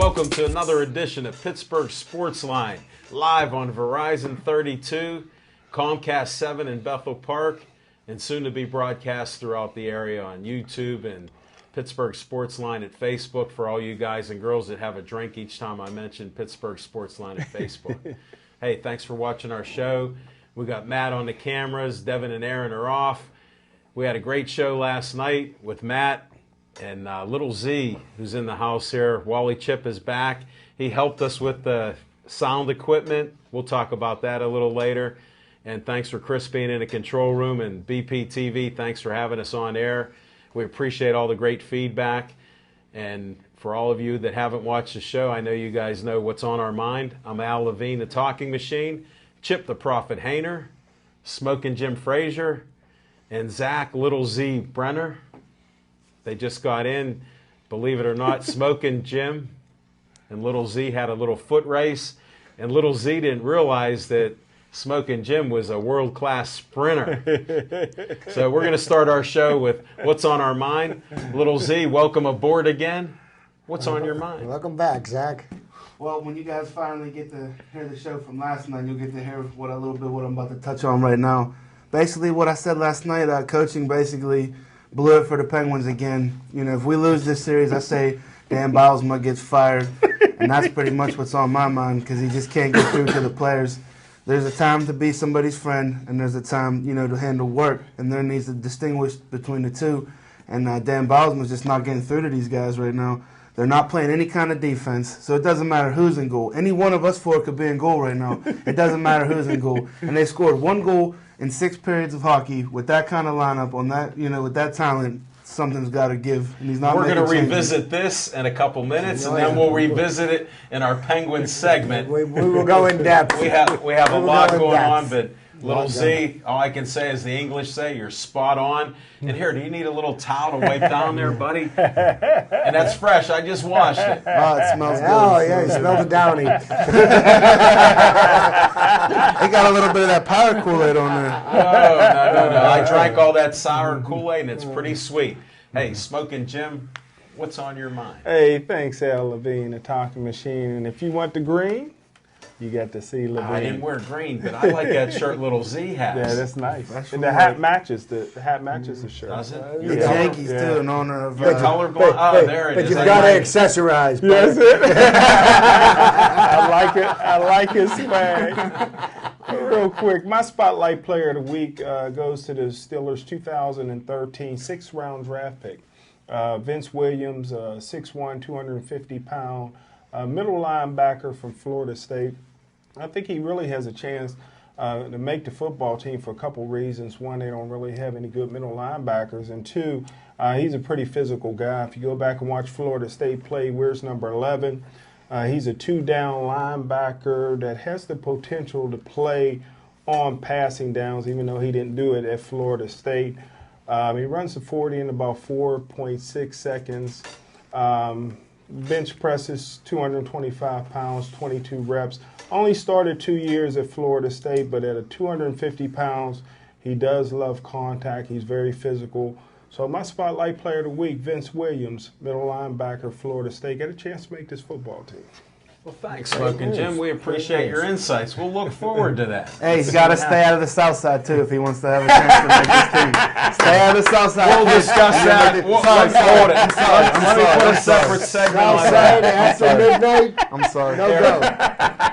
Welcome to another edition of Pittsburgh Sportsline, live on Verizon 32, Comcast 7 in Bethel Park, and soon to be broadcast throughout the area on YouTube and Pittsburgh Sportsline at Facebook for all you guys and girls that have a drink each time I mention Pittsburgh Sportsline at Facebook. Hey, thanks for watching our show. We got Matt on the cameras. Devin and Aaron are off. We had a great show last night with Matt and Little Z, who's in the house here. Wally Chip is back. He helped us with the sound equipment. We'll talk about that a little later. And thanks for Chris being in the control room, and BPTV, thanks for having us on air. We appreciate all the great feedback. And for all of you that haven't watched the show, I know you guys know what's on our mind. I'm Al Levine, the Talking Machine, Chip the Prophet Hayner, Smoking Jim Frazier, and Zach Little Z Brenner. They just got in, believe it or not. Smoking Jim and Little Z had a little foot race, and Little Z didn't realize that Smoking Jim was a world-class sprinter. So we're going to start our show with what's on our mind. Little Z, welcome aboard again. What's on your mind? Welcome back, Zach. Well, when you guys finally get to hear the show from last night, you'll get to hear what I'm about to touch on right now. Basically, what I said last night, coaching basically blew it for the Penguins again. You know, if we lose this series, I say Dan Bylsma gets fired, and that's pretty much what's on my mind because he just can't get through to the players. There's a time to be somebody's friend, and there's a time, to handle work, and there needs to distinguish between the two. And Dan Bylsma's just not getting through to these guys right now. They're not playing any kind of defense, so it doesn't matter who's in goal. Any one of us four could be in goal right now. It doesn't matter who's in goal. And they scored one goal in 6 periods of hockey with that kind of lineup on that, with that talent. Something's got to give, and he's not. We're going to revisit this in a couple minutes, and then we'll revisit it in our Penguin segment. We will go in depth. We have a lot going on, but Little Z, all I can say is the English say, you're spot on. And here, do you need a little towel to wipe down there, buddy? And that's fresh. I just washed it. Oh, it smells good. Oh, yeah, you smell the Downy. They got a little bit of that power Kool-Aid on there. No. I drank all that sour Kool-Aid, and it's pretty sweet. Hey, Smoking Jim, what's on your mind? Hey, thanks, Al Levine, the Talking Machine. And if you want the green, you got to see Levine. I didn't wear green, but I like that shirt Little Z has. Yeah, that's nice. And the hat matches the shirt. Does it? The Yankees, too, in honor of... colorblind. Oh, there it is. But you've got to accessorize. Yes, it. I like it. I like his swag. Real quick, my Spotlight Player of the Week goes to the Steelers' 2013 6th-round draft pick. Vince Williams, 6'1", 250-pound, middle linebacker from Florida State. I think he really has a chance to make the football team for a couple reasons. One, they don't really have any good middle linebackers. And two, he's a pretty physical guy. If you go back and watch Florida State play, where's number 11? He's a 2-down linebacker that has the potential to play on passing downs, even though he didn't do it at Florida State. He runs the 40 in about 4.6 seconds. Bench presses 225 pounds, 22 reps. Only started 2 years at Florida State, but at 250 pounds, he does love contact. He's very physical. So my Spotlight Player of the Week, Vince Williams, middle linebacker, Florida State, got a chance to make this football team. Well, thanks, Smoking Jim. We appreciate your insights. We'll look forward to that. Hey, he's got to stay out of the South Side, too, if he wants to have a chance to make this team. Stay out of the South Side. We'll discuss that. Hold it. Let me put a separate segment on Outside that. after midnight. I'm sorry. No go.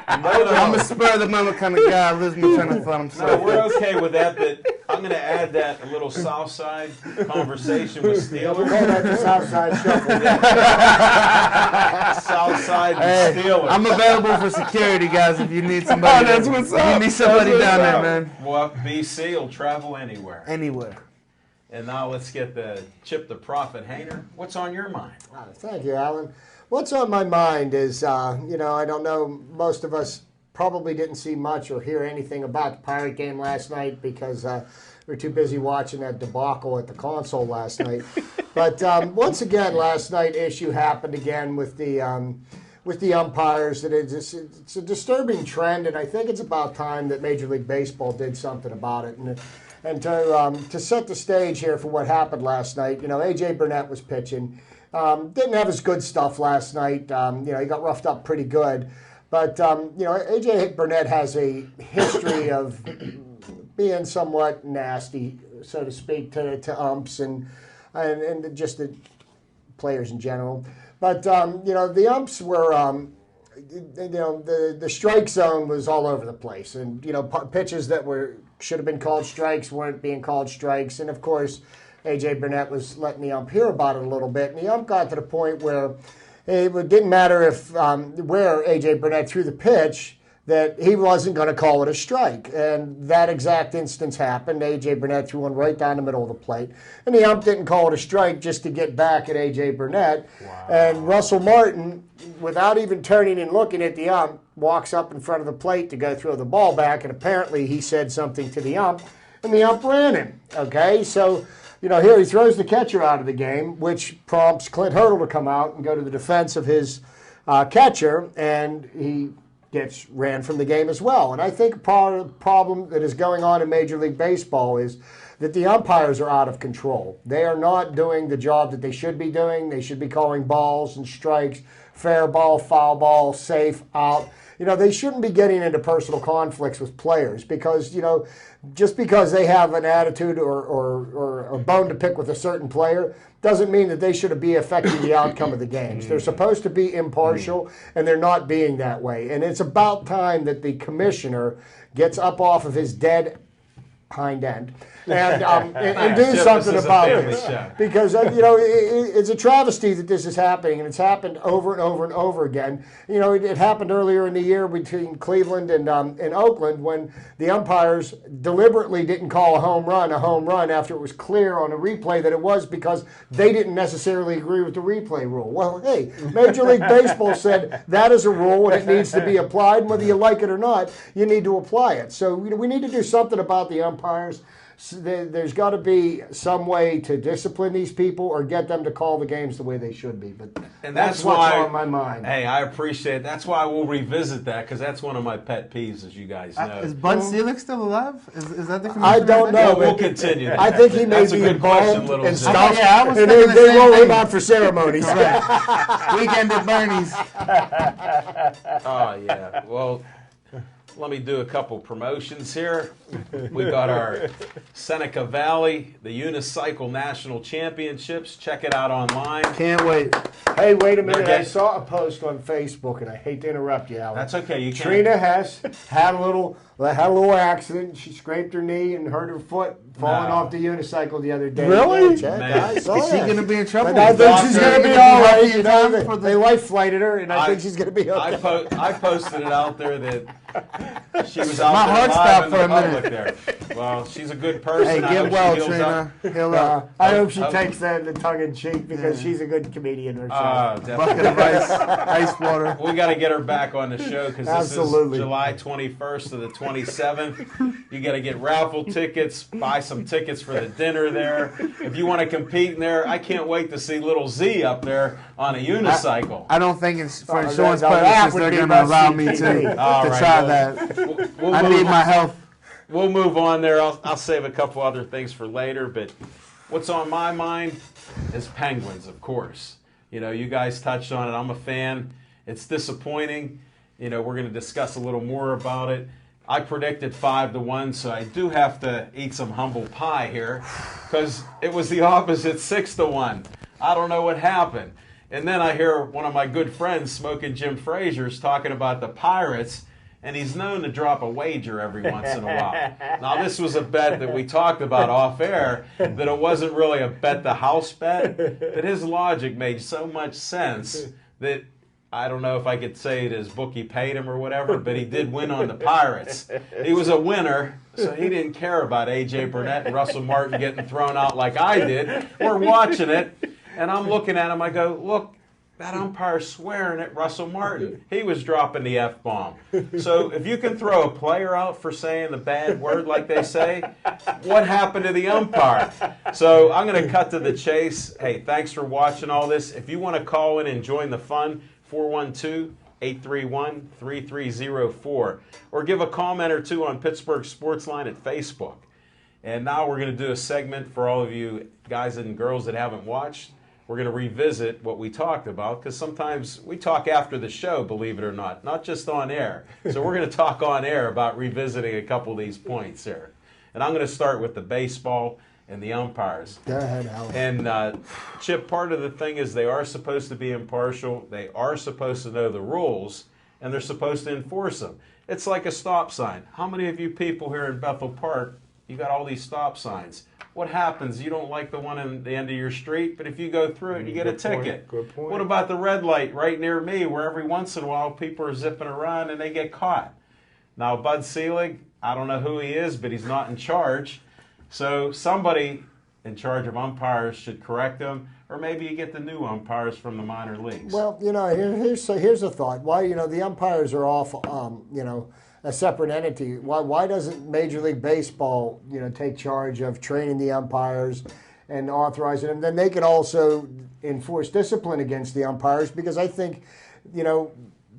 I'm a spur of the moment kind of guy. I lose my train of thought. I'm No, sorry. we're okay with that, but I'm going to add that a little South Side conversation with We'll Steelers. call that the Southside Shuffle. South Side Hey, and Steelers. I'm available for security, guys, if you need somebody. Oh, that's what's if up. you need somebody That's down what's there, up. man. Well, BC will travel anywhere. Anywhere. And now let's get the Chip the Prophet Hayner. What's on your mind? Thank you, Alan. What's on my mind is, I don't know, most of us probably didn't see much or hear anything about the Pirate game last night because we were too busy watching that debacle at the console last night. But once again, last night, issue happened again with the umpires. That it's a disturbing trend, and I think it's about time that Major League Baseball did something about it. And to set the stage here for what happened last night, A.J. Burnett was pitching. Didn't have his good stuff last night. He got roughed up pretty good. But, A.J. Burnett has a history of being somewhat nasty, so to speak, to umps and just the players in general. But, the umps were, the strike zone was all over the place. And, pitches that should have been called strikes weren't being called strikes. And, of course, A.J. Burnett was letting the ump hear about it a little bit. And the ump got to the point where it didn't matter if where A.J. Burnett threw the pitch, that he wasn't going to call it a strike. And that exact instance happened. A.J. Burnett threw one right down the middle of the plate. And the ump didn't call it a strike just to get back at A.J. Burnett. Wow. And Russell Martin, without even turning and looking at the ump, walks up in front of the plate to go throw the ball back. And apparently he said something to the ump, and the ump ran him. Okay, so here he throws the catcher out of the game, which prompts Clint Hurdle to come out and go to the defense of his catcher, and he gets ran from the game as well. And I think part of the problem that is going on in Major League Baseball is that the umpires are out of control. They are not doing the job that they should be doing. They should be calling balls and strikes, fair ball, foul ball, safe, out. They shouldn't be getting into personal conflicts with players because, just because they have an attitude or a bone to pick with a certain player doesn't mean that they should be affecting the outcome of the games. They're supposed to be impartial, and they're not being that way. And it's about time that the commissioner gets up off of his dead hind end and do something about this. Because, it's a travesty that this is happening, and it's happened over and over and over again. It happened earlier in the year between Cleveland and Oakland when the umpires deliberately didn't call a home run after it was clear on a replay that it was because they didn't necessarily agree with the replay rule. Well, hey, Major League Baseball said that is a rule and it needs to be applied, and whether you like it or not, you need to apply it. So we need to do something about the umpires. There's got to be some way to discipline these people or get them to call the games the way they should be. But that's what's on my mind. Hey, I appreciate it. That's why we'll revisit that because that's one of my pet peeves, as you guys know. Is Bud Selig still alive? Is that the commissioner? I don't know. We'll continue that. I think he may be involved and stuff. Yeah, I was and they roll him out for ceremonies. Weekend at Bernie's. Oh, yeah. Well, let me do a couple promotions here. We got our Seneca Valley, the Unicycle National Championships. Check it out online. Can't wait. Hey, wait a minute. I saw a post on Facebook, and I hate to interrupt you, Alan. That's okay. You Trina Hess had a little accident. She scraped her knee and hurt her foot falling off the unicycle the other day. Really? Is she going to be in trouble? I think she's going to be all right. They life flighted her, and I think she's going to be okay. I posted it out there that she was out My there heart live stopped in for the a minute. public there. Well, she's a good person. Hey, I get hope well, she heals up. Trina. Heal up. I hope she takes that in the tongue in cheek because she's a good comedian herself. Bucket of ice water. We got to get her back on the show because this is July 21st to the 27th. You got to get raffle tickets, buy some tickets for the dinner there. If you want to compete in there, I can't wait to see little Z up there on a unicycle. I don't think it's for insurance purposes they're going to allow me to try that. I need my health. We'll move on there. I'll save a couple other things for later, but what's on my mind is Penguins, of course. You guys touched on it. I'm a fan. It's disappointing. We're going to discuss a little more about it. I predicted 5-1, so I do have to eat some humble pie here because it was the opposite, 6-1. I don't know what happened. And then I hear one of my good friends, Smoking Jim Frazier's, talking about the Pirates, and he's known to drop a wager every once in a while. Now, this was a bet that we talked about off air, that it wasn't really a bet the house bet, but his logic made so much sense that I don't know if I could say it as bookie paid him or whatever, but he did win on the Pirates. He was a winner, so he didn't care about A.J. Burnett and Russell Martin getting thrown out like I did. We're watching it, and I'm looking at him. I go, look, that umpire's swearing at Russell Martin. He was dropping the F-bomb. So if you can throw a player out for saying the bad word like they say, what happened to the umpire? So I'm going to cut to the chase. Hey, thanks for watching all this. If you want to call in and join the fun, 412-831-3304. Or give a comment or two on Pittsburgh Sportsline at Facebook. And now we're going to do a segment for all of you guys and girls that haven't watched. we're going to revisit what we talked about, because sometimes we talk after the show, believe it or not just on air. So we're going to talk on air about revisiting a couple of these points here. And I'm going to start with the baseball and the umpires. Go ahead, Alan. And Chip, part of the thing is they are supposed to be impartial. They are supposed to know the rules, and they're supposed to enforce them. It's like a stop sign. How many of you people here in Bethel Park, you got all these stop signs? What happens? You don't like the one at the end of your street, but if you go through it, you get a ticket. Good point. What about the red light right near me, where every once in a while people are zipping around and they get caught? Now, Bud Selig, I don't know who he is, but he's not in charge. So somebody in charge of umpires should correct them, or maybe you get the new umpires from the minor leagues. Well, here's a thought. Why, the umpires are off, a separate entity. Why doesn't Major League Baseball, take charge of training the umpires and authorizing them? Then they could also enforce discipline against the umpires, because I think,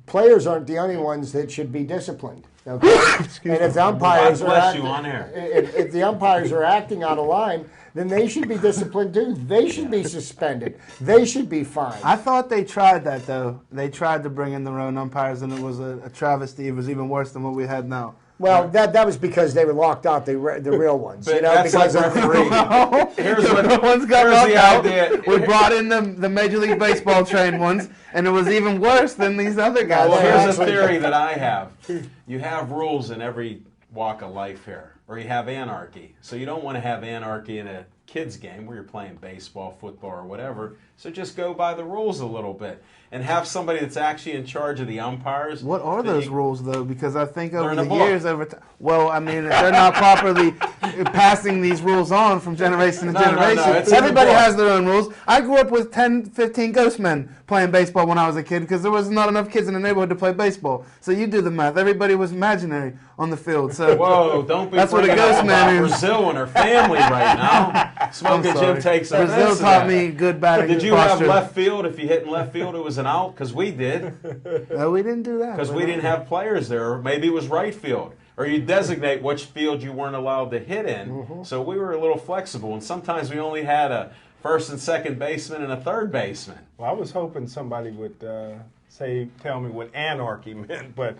players aren't the only ones that should be disciplined. Okay? And if the umpires if the umpires are acting out of line, then they should be disciplined too. They should be suspended. They should be fined. I thought they tried that, though. They tried to bring in their own umpires, and it was a travesty. It was even worse than what we had now. Well, that was because they were locked out, the real ones. But that's because like referee. Here's what the ones got here's locked the out. idea. We brought in the Major League Baseball trained ones, and it was even worse than these other guys. Well, here's a theory that I have. You have rules in every walk of life here, or you have anarchy. So you don't want to have anarchy in a kids game where you're playing baseball, football, or whatever. So just go by the rules a little bit and have somebody that's actually in charge of the umpires. What are those rules, though? Because I think over the book. years, well, I mean, they're not properly passing these rules on from generation to generation. No, it's in the Everybody book. has their own rules. I grew up with 10, 15 ghost men playing baseball when I was a kid, because there was not enough kids in the neighborhood to play baseball. So you do the math. Everybody was imaginary on the field. So whoa, don't be that's what a bringing ghost up man about is. Brazil and her family right now. Smoking Jim takes offense Brazil to taught that. me good batting. Did you have posture. left field? If you hit in left field, it was an out, because we did. No, we didn't do that. Because we didn't have players there. Or maybe it was right field. Or you designate which field you weren't allowed to hit in. Mm-hmm. So we were a little flexible. And sometimes we only had a first and second baseman and a third baseman. Well, I was hoping somebody would tell me what anarchy meant, but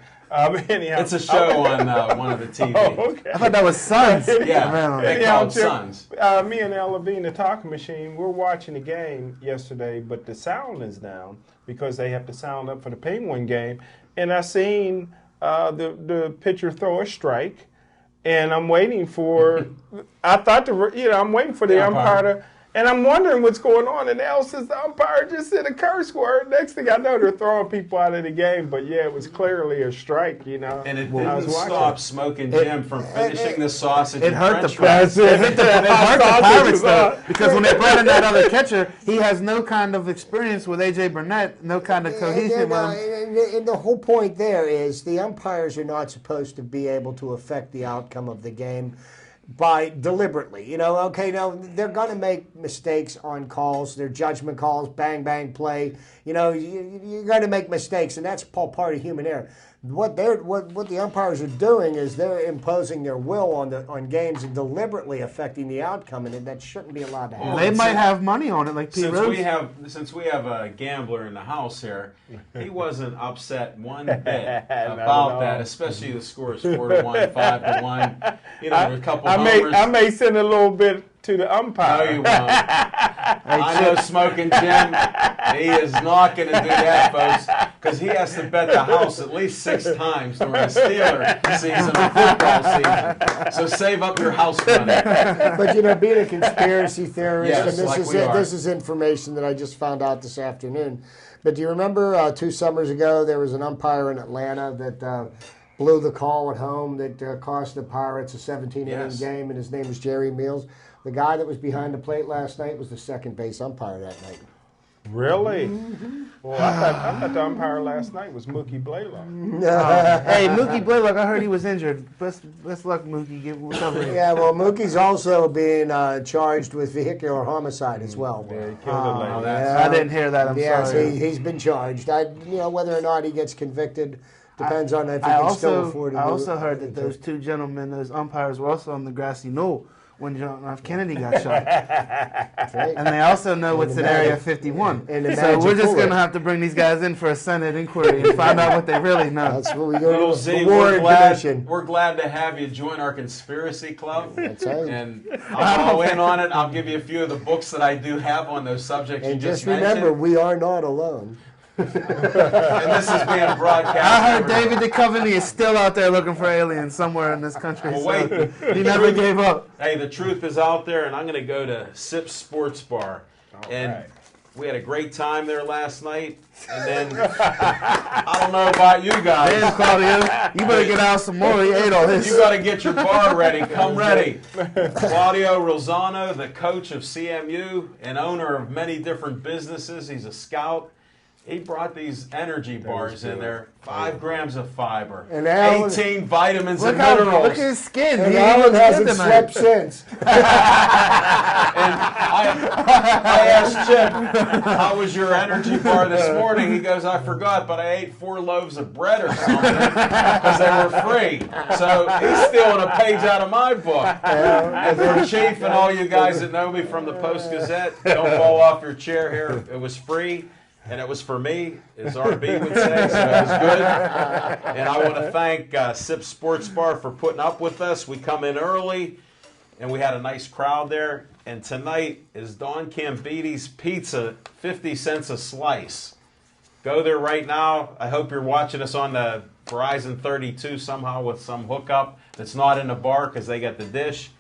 anyhow. It's a show on one of the TV. Oh, okay. I thought that was Sons. Yeah, Man. they Anyhow, called Chip, Sons. Me and Al Levine, the talking machine, we're watching the game yesterday, but the sound is down because they have to sound up for the Penguin game. And I seen the pitcher throw a strike, and I'm waiting for. I'm waiting for the umpire to. And I'm wondering what's going on. And Al says the umpire just said a curse word. Next thing I know, they're throwing people out of the game. But yeah, it was clearly a strike, And it I was didn't watching. stop Smoking Jim from finishing the sausage. It and hurt the french fries. It hurt the Pirates, though, because when they brought in that other catcher, he has no kind of experience with A.J. Burnett, no kind of cohesion with him. And the whole point there is the umpires are not supposed to be able to affect the outcome of the game by deliberately. Now they're going to make mistakes on calls, their judgment calls, bang, bang, play. You're going to make mistakes, and that's part of human error. What the umpires are doing is they're imposing their will on games and deliberately affecting the outcome, and that shouldn't be allowed to happen. They might have money on it, like Pete Since Rose. we have a gambler in the house here, he wasn't upset one bit about that, especially the score is 4-1, 5-1. There's a couple homers. I may send a little bit to the umpire. No, you won't. I know Smoking Jim. He is not going to do that, folks, because he has to bet the house at least 6 times during the Steeler season or football season. So save up your house money. But being a conspiracy theorist, Yes, and like this is information that I just found out this afternoon. But do you remember 2 summers ago there was an umpire in Atlanta that blew the call at home that cost the Pirates a 17-inning game, and his name was Jerry Meals. The guy that was behind the plate last night was the second base umpire that night. Really? Mm-hmm. Well, I thought the umpire last night was Mookie Blaylock. Hey, Mookie Blaylock, I heard he was injured. Best luck, Mookie. Get recovery. Yeah, well, Mookie's also being charged with vehicular homicide as well. Yeah, he killed a lady. I didn't hear that. I'm sorry. He's been charged. Whether or not he gets convicted depends on if he can still afford to do it. I also heard that those 2 gentlemen, those umpires, were also on the grassy knoll when John F. Kennedy got shot. Right. And they also know what's in Area 51. So we're just going to have to bring these guys in for a Senate inquiry and find out what they really know. That's what we go Little to Z, the Warren Commission. we're glad to have you join our conspiracy club. That's right. And I'll go in on it. I'll give you a few of the books that I do have on those subjects And you just mentioned. remember, we are not alone. And this is being broadcast. I heard David Duchovny is still out there looking for aliens somewhere in this country. Well, so wait. he never gave up. Hey, the truth is out there, and I'm going to go to Sip Sports Bar. And right. we had a great time there last night. And then, I don't know about you guys. Damn, Claudio, you better get out some more. He ate all this. You got to get your bar ready. Come ready. Claudio Rosano, the coach of CMU and owner of many different businesses. He's a scout. He brought these energy bars in there, 5 grams of fiber, And Alan- 18 vitamins Look and how, minerals. look at his skin. And He Alan looks good hasn't tonight. slept since. And I asked Chip, how was your energy bar this morning? He goes, I forgot, but I ate 4 loaves of bread or something because they were free. So he's stealing a page out of my book. And for Chief and all you guys that know me from the Post-Gazette, don't fall off your chair here. It was free. And it was for me, as RB would say, so it was good. And I want to thank Sip Sports Bar for putting up with us. We come in early, and we had a nice crowd there. And tonight is Don Cambiti's Pizza, 50 cents a slice. Go there right now. I hope you're watching us on the Verizon 32 somehow with some hookup that's not in the bar because they got the dish.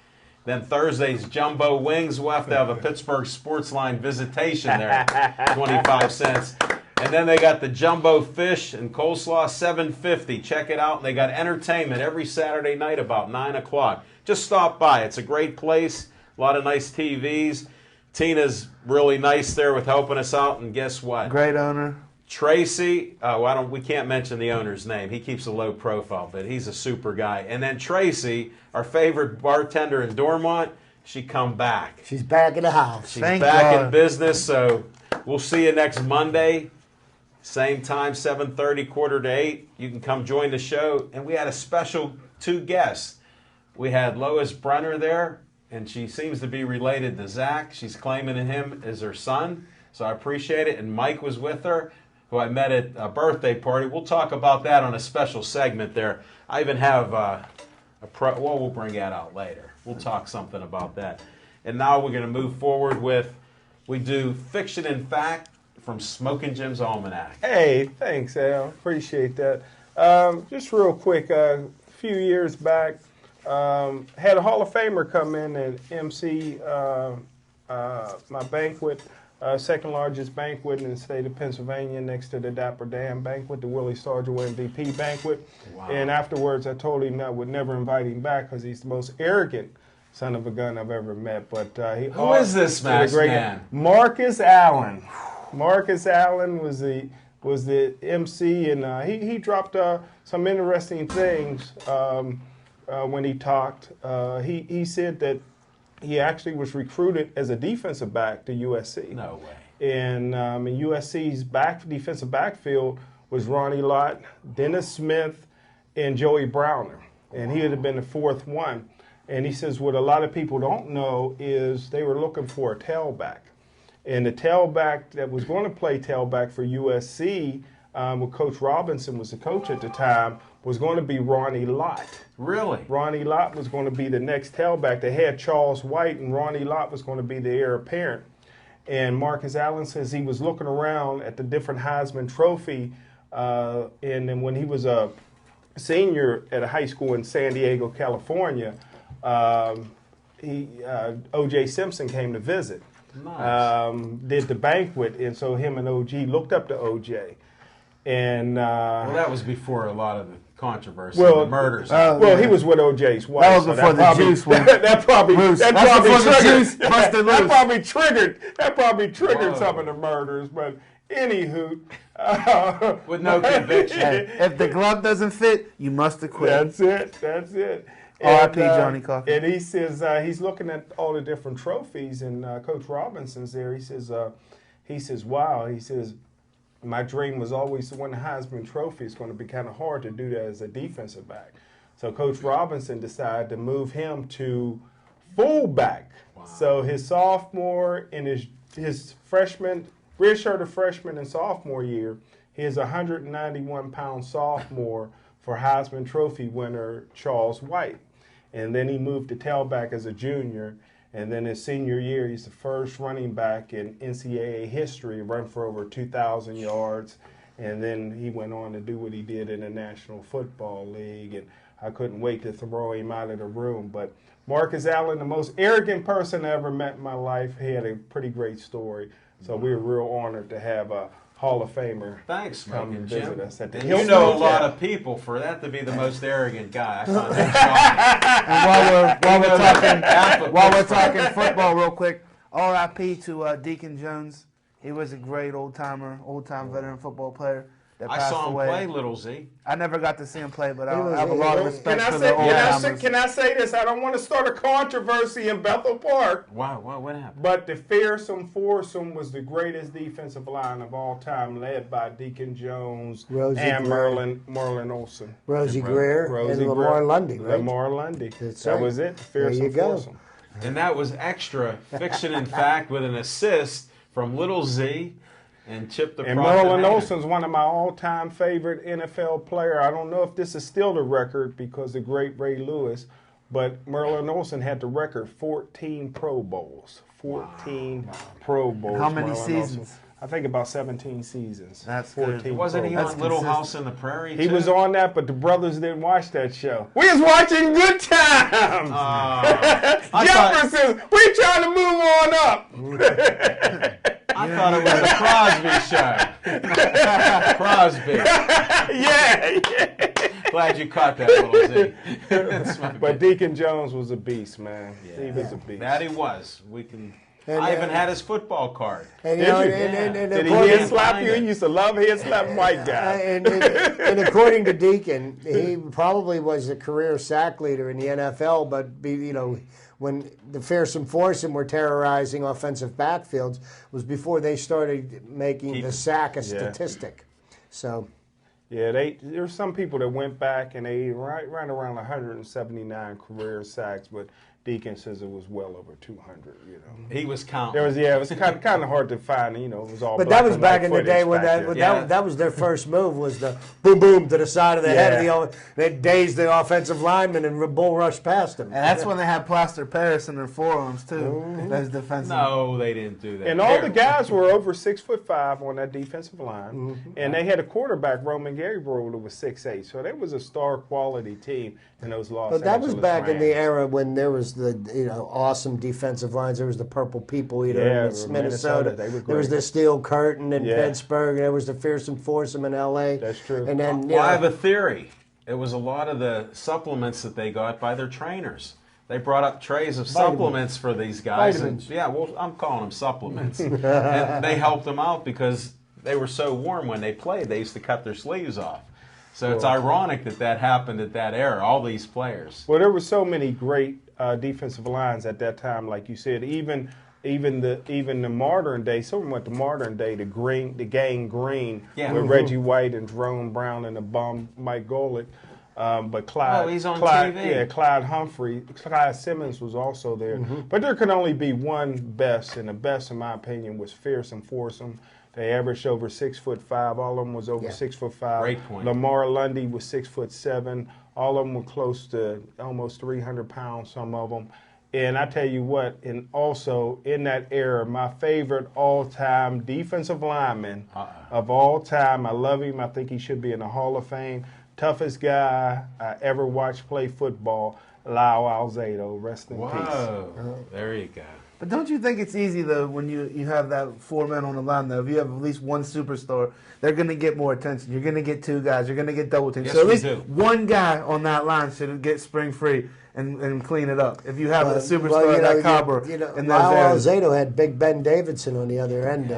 Then Thursday's Jumbo Wings. We'll have to have a Pittsburgh Sportsline visitation there, 25 cents. And then they got the Jumbo Fish and Coleslaw, $7.50. Check it out. And they got entertainment every Saturday night about 9 o'clock. Just stop by. It's a great place. A lot of nice TVs. Tina's really nice there with helping us out. And guess what? Great owner. Tracy, we can't mention the owner's name. He keeps a low profile, but he's a super guy. And then Tracy, our favorite bartender in Dormont, she come back. She's back in the house. She's Thank back God. in business, so we'll see you next Monday. Same time, 7:30, 7:45. You can come join the show. And we had a special 2 guests. We had Lois Brenner there, and she seems to be related to Zach. She's claiming him as her son, so I appreciate it. And Mike was with her, who I met at a birthday party. We'll talk about that on a special segment there. I even have we'll bring that out later. We'll talk something about that. And now we're going to move forward with, we do Fiction and Fact from Smoking Jim's Almanac. Hey, thanks, Al. Appreciate that. Just real quick, a few years back, had a Hall of Famer come in and MC my banquet. Second largest banquet in the state of Pennsylvania, next to the Dapper Dan banquet, the Willie Sargent MVP banquet. Wow. And afterwards, I told him I would never invite him back because he's the most arrogant son of a gun I've ever met. But Who is this man? Marcus Allen. Marcus Allen was the MC, and he dropped some interesting things when he talked. He said that he actually was recruited as a defensive back to USC. No way. And in USC's defensive backfield was Ronnie Lott, Dennis Smith, and Joey Browner. And he would have been the 4th one. And he says what a lot of people don't know is they were looking for a tailback. And the tailback that was going to play tailback for USC, when Coach Robinson was the coach at the time, was going to be Ronnie Lott. Really? Ronnie Lott was going to be the next tailback. They had Charles White, and Ronnie Lott was going to be the heir apparent. And Marcus Allen says he was looking around at the different Heisman Trophy, and then when he was a senior at a high school in San Diego, California, O.J. Simpson came to visit. Nice. Did the banquet, and so him and O.G. looked up to O.J. And Well, that was before a lot of the controversy, Well, the murders. well, he was with O.J.'s wife. That was so before the probably- juice went That probably loose. that That's probably before the triggered. juice busted That loose. probably triggered Whoa. some of the murders. But anywho, With no conviction. Hey, if the glove doesn't fit, you must have quit. That's it. That's it. R.I.P. And, Johnny Coffey. And he says he's looking at all the different trophies, and Coach Robinson's there. He says, wow. He says, my dream was always to win the Heisman Trophy. It's going to be kind of hard to do that as a defensive back. So Coach Robinson decided to move him to fullback. Wow. So his sophomore and his freshman, redshirt freshman and sophomore year, he is a 191-pound sophomore for Heisman Trophy winner Charles White. And then he moved to tailback as a junior. And then his senior year, he's the first running back in NCAA history, run for over 2,000 yards. And then he went on to do what he did in the National Football League. And I couldn't wait to throw him out of the room. But Marcus Allen, the most arrogant person I ever met in my life, he had a pretty great story. So we were real honored to have a Hall of Famer come and visit us at the Hilton. You know a lot of people for that to be the most arrogant guy. I find that shocking. And while we're talking football real quick, R.I.P. to Deacon Jones. He was a great old-time veteran football player. I saw him play, Little Z. I never got to see him play, but I have a lot of respect for the old-timers. Can I say this? I don't want to start a controversy in Bethel Park. Wow, what happened? But the fearsome foursome was the greatest defensive line of all time, led by Deacon Jones and Merlin Olsen. Rosie Greer and Lamar Lundy, right? Lamar Lundy. That was it, the fearsome foursome. And that was extra fiction and fact with an assist from Little Z. And Chip the Merlin Olsen's one of my all-time favorite NFL player. I don't know if this is still the record because the great Ray Lewis, but Merlin Olsen had the record 14 Pro Bowls. 14 Pro Bowls. How many seasons? I think about 17 seasons. That's 14. Wasn't he on Little House on the Prairie, too? He was on that, but the brothers didn't watch that show. We was watching Good Times. Jefferson, we trying to move on up. I thought it was the Crosby show. Crosby. Yeah. Glad you caught that, Little Z. But Deacon Jones was a beast, man. Yeah. He was a beast. That he was. I even had his football card. And, Did he head slap you? He used to love head slap white guys. And according to Deacon, he probably was a career sack leader in the NFL, but when the fearsome foursome were terrorizing offensive backfields was before they started making the sack a statistic. So, yeah, there were some people that went back and they ran around 179 career sacks, but Deacon says it was well over 200. He was counting. It was kind of hard to find. It was all. But that was back in the day when that was their first move, was the boom boom to the side of the head of they dazed the offensive lineman and bull rushed past him. And that's when they had plaster Paris in their forearms too. That's defensive. No, they didn't do that. And all the guys were over 6'5" on that defensive line, and they had a quarterback, Roman Gabriel, that was 6'8". So they was a star quality team in those Los Angeles But that was back Rams. in the era when there was the awesome defensive lines. There was the Purple People Eater in Minnesota. There was the Steel Curtain in Pittsburgh. There was the Fearsome Foursome in L.A. That's true. And then I have a theory. It was a lot of the supplements that they got by their trainers. They brought up trays of supplements for these guys. Vitamins. I'm calling them supplements. And they helped them out because they were so warm when they played. They used to cut their sleeves off. So it's ironic that happened at that era, all these players. Well, there were so many great defensive lines at that time, like you said. Even the modern day, somewhat the modern day, the gang green with Reggie White and Jerome Brown and the bum Mike Golick. But Clyde, he's on TV. Yeah, Clyde Simmons was also there. But there could only be one best, and the best, in my opinion, was Fearsome Foursome. They averaged over 6'5". All of them was over 6'5". Great point. Lamar Lundy was 6'7". All of them were close to almost 300 pounds, some of them. And I tell you what, and also in that era, my favorite all-time defensive lineman of all time, I love him. I think he should be in the Hall of Fame. Toughest guy I ever watched play football, Lyle Alzado. Rest in peace. Whoa, there you go. But don't you think it's easy, though, when you have that four men on the line, though? If you have at least one superstar, they're going to get more attention. You're going to get two guys. You're going to get double teamed. Yes, so at least one guy on that line should get spring free and clean it up. If you have a superstar of that caliber. Lyle Alzado had Big Ben Davidson on the other end. He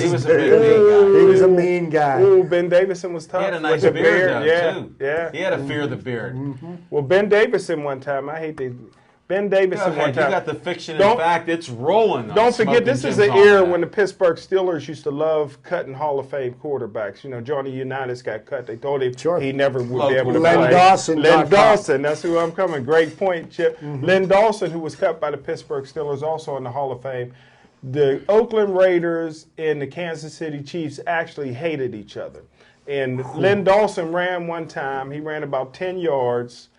was a big mean guy. He was a mean guy. Ooh, Ben Davidson was tough. He had a nice beard, too. Yeah. He had to fear the beard. Well, Ben Davidson one time, I hate to Ben Davison Go one ahead. You time. got the fiction and Don't- fact. It's rolling. Don't forget, this is an an era when the Pittsburgh Steelers used to love cutting Hall of Fame quarterbacks. You know, Johnny Unitas got cut. They told him he never would be able to Len play. Dawson Len got Dawson, that's who I'm coming. Great point, Chip. Len Dawson, who was cut by the Pittsburgh Steelers, also in the Hall of Fame. The Oakland Raiders and the Kansas City Chiefs actually hated each other. And Len Dawson ran one time. He ran about 10 yards,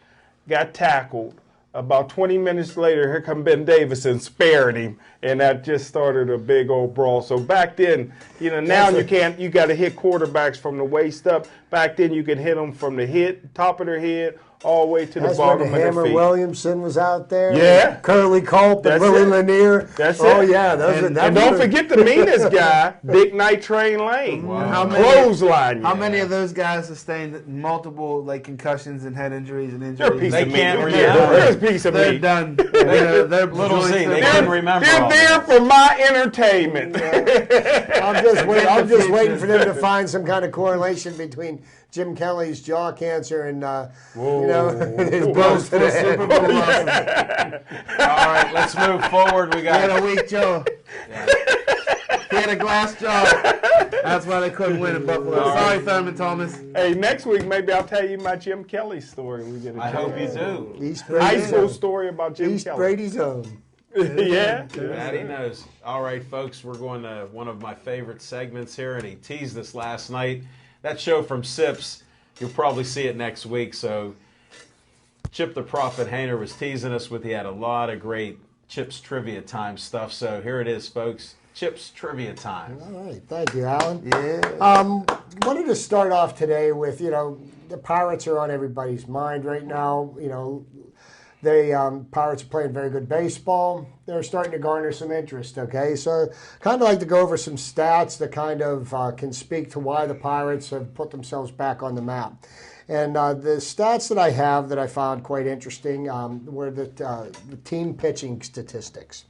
got tackled. About 20 minutes later, here come Ben Davison sparing him, and that just started a big old brawl. So back then, you know, now you can't. You got to hit quarterbacks from the waist up. Back then, you could hit them from the top of their head all the way to the bottom of their Hammer feet. Williamson was out there. Yeah. Curly Culp and That's Willie it. Lanier. That's Oh, it. yeah. And don't forget the meanest guy, Big Night Train Lane. Wow. Clothesline. How many of those guys sustained multiple concussions and head injuries and They're a injuries? piece They of meat. can't They're remember. a piece of They're meat. done. They're Little Z, joints they are- can remember They're all there this. for my entertainment. I'm just waiting for them to find some kind of correlation between Jim Kelly's jaw cancer and his blows to the head. All right, let's move forward. We He had got a weak jaw. He had a glass jaw. That's why they couldn't win in Buffalo. Sorry, Thurman Thomas. Hey, next week maybe I'll tell you my Jim Kelly story. We get a I hope you chance. do. East High Brady's school own. story about Jim East Kelly. Brady's own. Yeah. Maddie knows. All right, folks, we're going to one of my favorite segments here, and he teased this last night. That show from Sips, you'll probably see it next week. So Chip the Prophet Hainer was teasing us with, he had a lot of great Chip's Trivia Time stuff. So here it is, folks. Chip's Trivia Time. All right. Thank you, Alan. Yeah. Wanted to start off today with, the Pirates are on everybody's mind right now. The Pirates are playing very good baseball. They're starting to garner some interest, okay? So kind of like to go over some stats that kind of can speak to why the Pirates have put themselves back on the map. And the stats that I have that I found quite interesting were the team pitching statistics.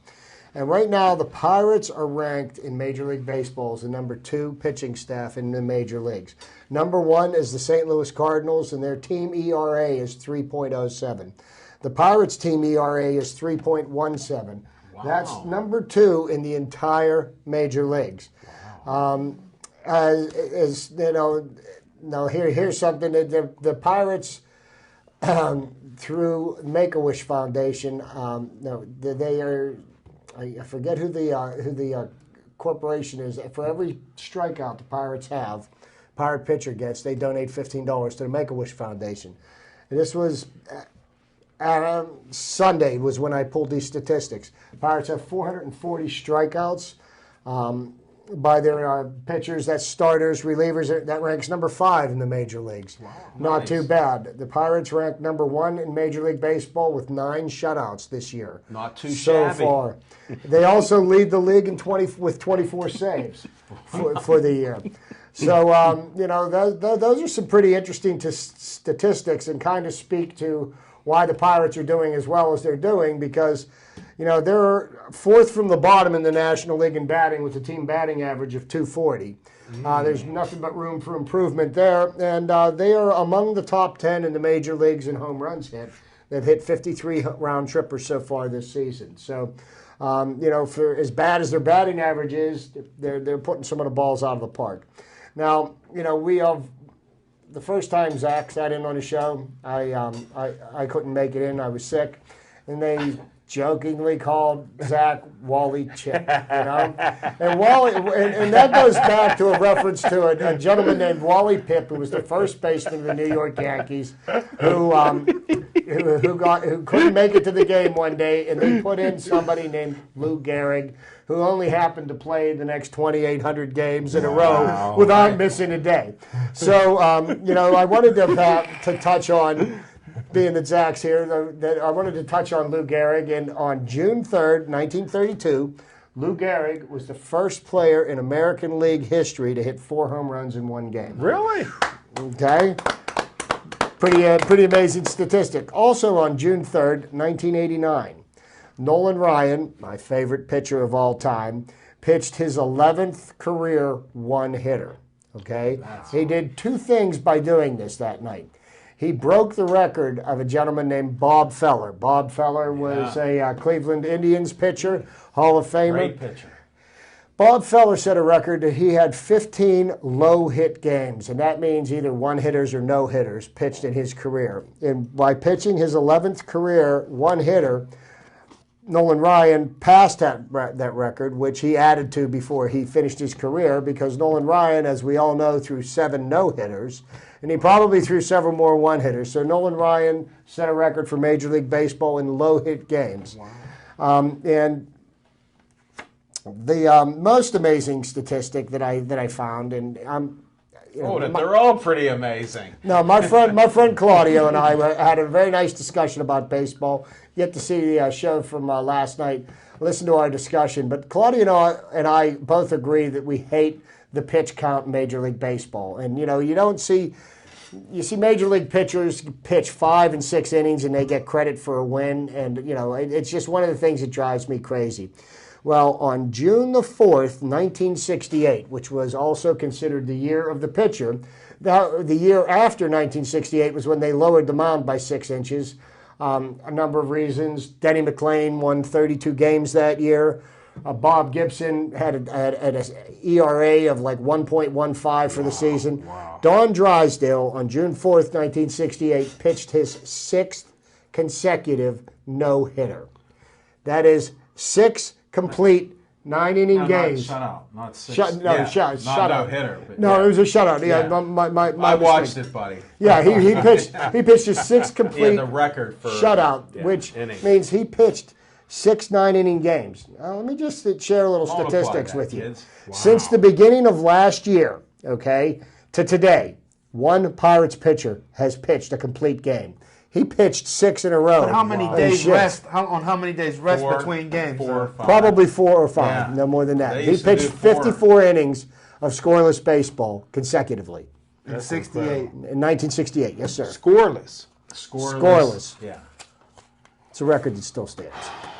And right now, the Pirates are ranked in Major League Baseball as the number 2 pitching staff in the major leagues. Number 1 is the St. Louis Cardinals, and their team ERA is 3.07. The Pirates' team ERA is 3.17. Wow. That's number 2 in the entire major leagues. Wow. Here's something that the Pirates, through Make-A-Wish Foundation, they are. I forget who the corporation is. For every strikeout the Pirates have, Pirate pitcher gets, they donate $15 to the Make-A-Wish Foundation. And this was Sunday was when I pulled these statistics. Pirates have 440 strikeouts by their pitchers. That's starters, relievers. That ranks number 5 in the major leagues. Wow, Not nice. too bad. The Pirates rank number 1 in Major League Baseball with 9 shutouts this year. Not too so shabby. far. They also lead the league with 24 saves for the year. So those are some pretty interesting statistics and kind of speak to why the Pirates are doing as well as they're doing, because they're 4th from the bottom in the National League in batting with a team batting average of 240. There's nothing but room for improvement there, and they are among the top 10 in the major leagues in home runs hit. They've hit 53 round trippers so far this season. So, for as bad as their batting average is, they're putting some of the balls out of the park. Now, we have. The first time Zach sat in on the show, I couldn't make it in. I was sick, and they jokingly called Zach Wally Chip. And Wally, and that goes back to a reference to a gentleman named Wally Pipp, who was the first baseman of the New York Yankees, who couldn't make it to the game one day, and they put in somebody named Lou Gehrig, who only happened to play the next 2,800 games in a row without missing a day. So, I wanted to touch on, being that Zach's here, that I wanted to touch on Lou Gehrig. And on June 3rd, 1932, Lou Gehrig was the first player in American League history to hit 4 home runs in one game. Really? Okay. Pretty amazing statistic. Also on June 3rd, 1989, Nolan Ryan, my favorite pitcher of all time, pitched his 11th career one-hitter. Okay? He did 2 things by doing this that night. He broke the record of a gentleman named Bob Feller. Bob Feller was a Cleveland Indians pitcher, Hall of Famer. Great pitcher. Bob Feller set a record that he had 15 low-hit games, and that means either one-hitters or no-hitters pitched in his career. And by pitching his 11th career one-hitter, Nolan Ryan passed that record, which he added to before he finished his career, because Nolan Ryan, as we all know, threw 7 no-hitters, and he probably threw several more one-hitters. So Nolan Ryan set a record for Major League Baseball in low-hit games. Wow. And the most amazing statistic that I found, and they're all pretty amazing. No, my friend Claudio and I had a very nice discussion about baseball. You get to see the show from last night, listen to our discussion. But Claudio and I both agree that we hate the pitch count in Major League Baseball. And, you see Major League pitchers pitch 5 and 6 innings and they get credit for a win. And, it's just one of the things that drives me crazy. Well, on June the 4th, 1968, which was also considered the year of the pitcher, the year after 1968 was when they lowered the mound by 6 inches. A number of reasons. Denny McLain won 32 games that year. Bob Gibson had an ERA of like 1.15 for the season. Wow. Don Drysdale, on June 4th, 1968, pitched his 6th consecutive no-hitter. That is 6 complete 9-inning games. Not 6. Shutout. Hitter. No, it was a shutout. Yeah, I watched it, buddy. Yeah, he pitched his 6th complete the record for shutout, which means he pitched 6 9-inning games. Now, let me just share a little statistics with you. Wow. Since the beginning of last year, to today, one Pirates pitcher has pitched a complete game. He pitched 6 in a row. But how many days rest? How many days rest between games? 4 or 5. Probably 4 or 5, no more than that. He pitched 54 innings of scoreless baseball consecutively. In 68. In 1968, yes, sir. Scoreless. Yeah. It's a record that still stands.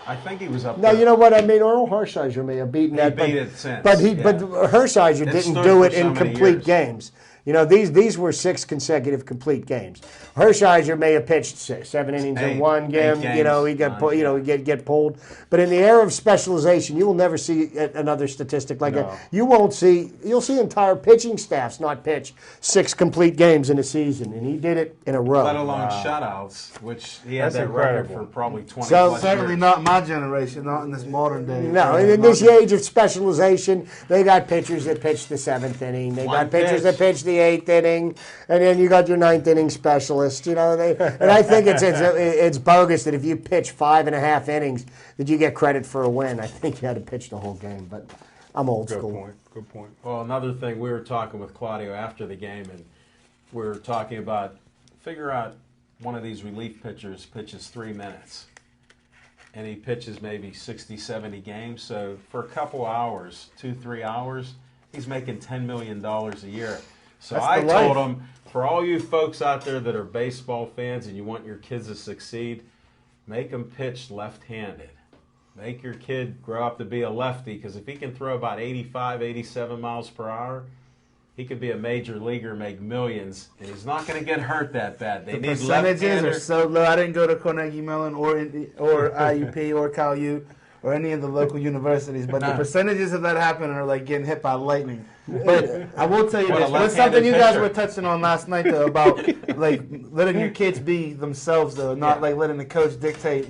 I think he was up Now, there. you know what? I mean, Earl Hershiser may have beaten that. He beat it since. But Hershiser didn't do it in complete games. These were 6 consecutive complete games. Hershiser may have pitched 7 innings in one game. He get pulled. But in the era of specialization, you will never see another statistic like that. You'll see entire pitching staffs not pitch 6 complete games in a season, and he did it in a row. Let alone shutouts, which he had that record for probably 20 certainly years. not my generation, not in this modern day. No, in this age of specialization, they got pitchers that pitch the 7th inning. They got pitchers that pitch the 8th inning, and then you got your 9th inning specialist. And I think it's bogus that if you pitch 5.5 innings, that you get credit for a win. I think you had to pitch the whole game, but I'm old school. Good point. Well, another thing, we were talking with Claudio after the game, and we were talking about figure out one of these relief pitchers pitches 3 minutes, and he pitches maybe 60, 70 games. So for a couple hours, 2-3 hours, he's making $10 million a year. So I told him, for all you folks out there that are baseball fans and you want your kids to succeed, make them pitch left-handed. Make your kid grow up to be a lefty, because if he can throw about 85, 87 miles per hour, he could be a major leaguer, make millions, and he's not going to get hurt that bad. They need percentages are so low. I didn't go to Carnegie Mellon or IUP or Cal U or any of the local universities, but the percentages of that happening are like getting hit by lightning. But I will tell you this. What's something you guys were touching on last night, though, about like letting your kids be themselves, though, not like letting the coach dictate,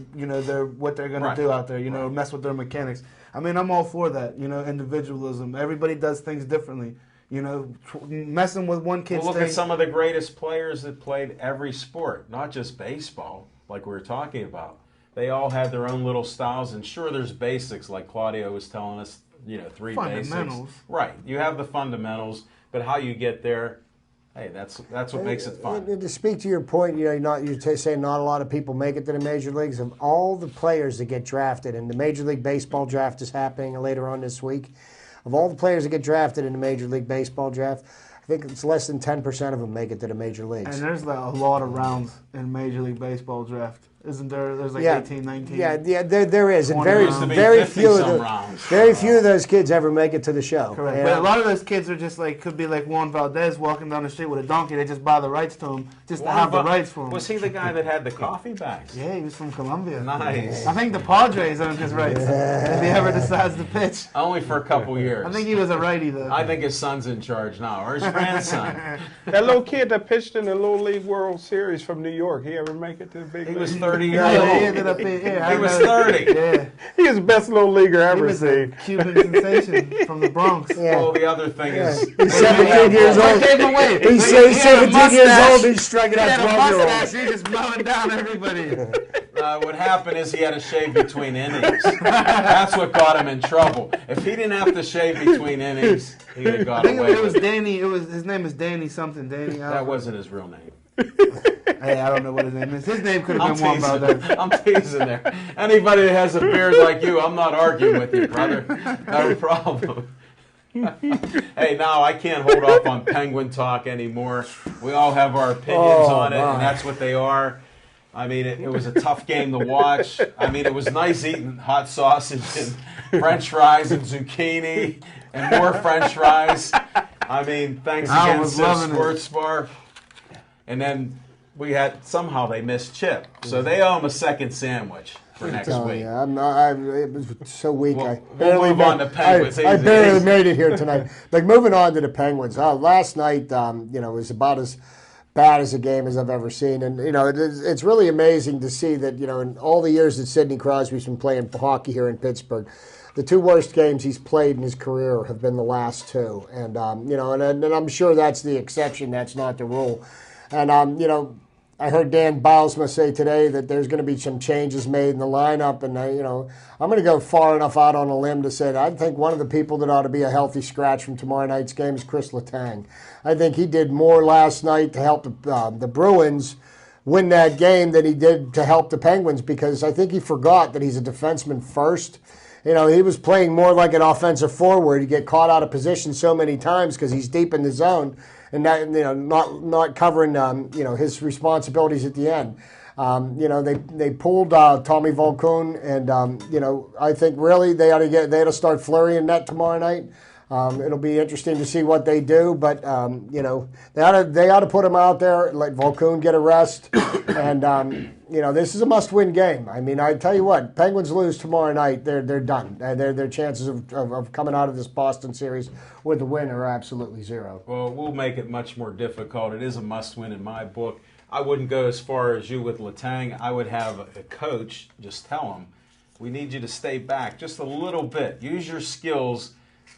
what they're going to do out there, mess with their mechanics. I mean, I'm all for that, individualism. Everybody does things differently. Messing with one kid's look at some of the greatest players that played every sport, not just baseball, like we were talking about. They all had their own little styles, and sure, there's basics, like Claudio was telling us, 3 fundamentals. basics. Right. You have the fundamentals, but how you get there, hey, that's what makes it fun. And to speak to your point, you're saying not a lot of people make it to the major leagues. Of all the players that get drafted, and the Major League Baseball draft is happening later on this week, of all the players that get drafted in the Major League Baseball draft, I think it's less than 10% of them make it to the major leagues. And there's a lot of rounds in Major League Baseball draft. Isn't there? There's like Yeah. 18, 19. Yeah, there is, and 20 very, rounds. very 50 few of some the, rounds. very few of those kids ever make it to the show. Correct. You But a know? lot of those kids are just like, could be like Juan Valdez walking down the street with a donkey. They just buy the rights to him just to have the rights for him. Was he the guy that had the coffee bags? Yeah, he was from Colombia. Nice. I think the Padres owned his rights if he ever decides to pitch. Only for a couple years. I think he was a righty though. I think his son's in charge now, or his grandson. That little kid that pitched in the Little League World Series from New York, he ever make it to the big He league? was 30 years Yeah, he old. ended up being. Yeah, He I was know. 30. Yeah, He was the best little leaguer he ever was a seen. Cuban sensation from the Bronx. Yeah. Well, the other thing is, He's 17 years I old. gave him away. He's He had a 17 years mustache. old. He's striking He out had a 12-year-olds. mustache. He just mowing down everybody. what happened is he had to shave between innings. That's what got him in trouble. If he didn't have to shave between innings, he would have I got think away it was with it. Danny. His name is Danny something. Danny. That wasn't his real name. Hey, I don't know what his name is. His name could have I'm been Juan teasing. Valdez. I'm teasing there. Anybody that has a beard like you, I'm not arguing with you, brother. No problem. Hey, now I can't hold off on Penguin talk anymore. We all have our opinions on it, and that's what they are. I mean, it was a tough game to watch. I mean, it was nice eating hot sausage and French fries and zucchini and more French fries. I mean, thanks I again, was Sim loving it. Sports Bar. And then we had, somehow they missed Chip. So they owe him a second sandwich for next Oh, week. yeah, it was so weak. We'll move on to Penguins. I Easy, barely easy. made it here tonight. Like moving on to the Penguins. Last night, was about as bad as a game as I've ever seen, and it's really amazing to see that in all the years that Sidney Crosby's been playing hockey here in Pittsburgh, the two worst games he's played in his career have been the last two, and and I'm sure that's the exception. That's not the rule, and I heard Dan Bylsma say today that there's going to be some changes made in the lineup, and I'm going to go far enough out on a limb to say that I think one of the people that ought to be a healthy scratch from tomorrow night's game is Chris Letang. I think he did more last night to help the Bruins win that game than he did to help the Penguins, because I think he forgot that he's a defenseman first. He was playing more like an offensive forward. He get caught out of position so many times because he's deep in the zone and not covering his responsibilities at the end. They pulled Tommy Volkun, and I think really they ought to start Fleury in net tomorrow night. It'll be interesting to see what they do, but they ought to put him out there, let Volkun get a rest, and this is a must-win game. I mean, I tell you what, Penguins lose tomorrow night, they're done. Their chances of coming out of this Boston series with a win are absolutely zero. Well, we'll make it much more difficult. It is a must-win in my book. I wouldn't go as far as you with Letang. I would have a coach just tell him, we need you to stay back just a little bit. Use your skills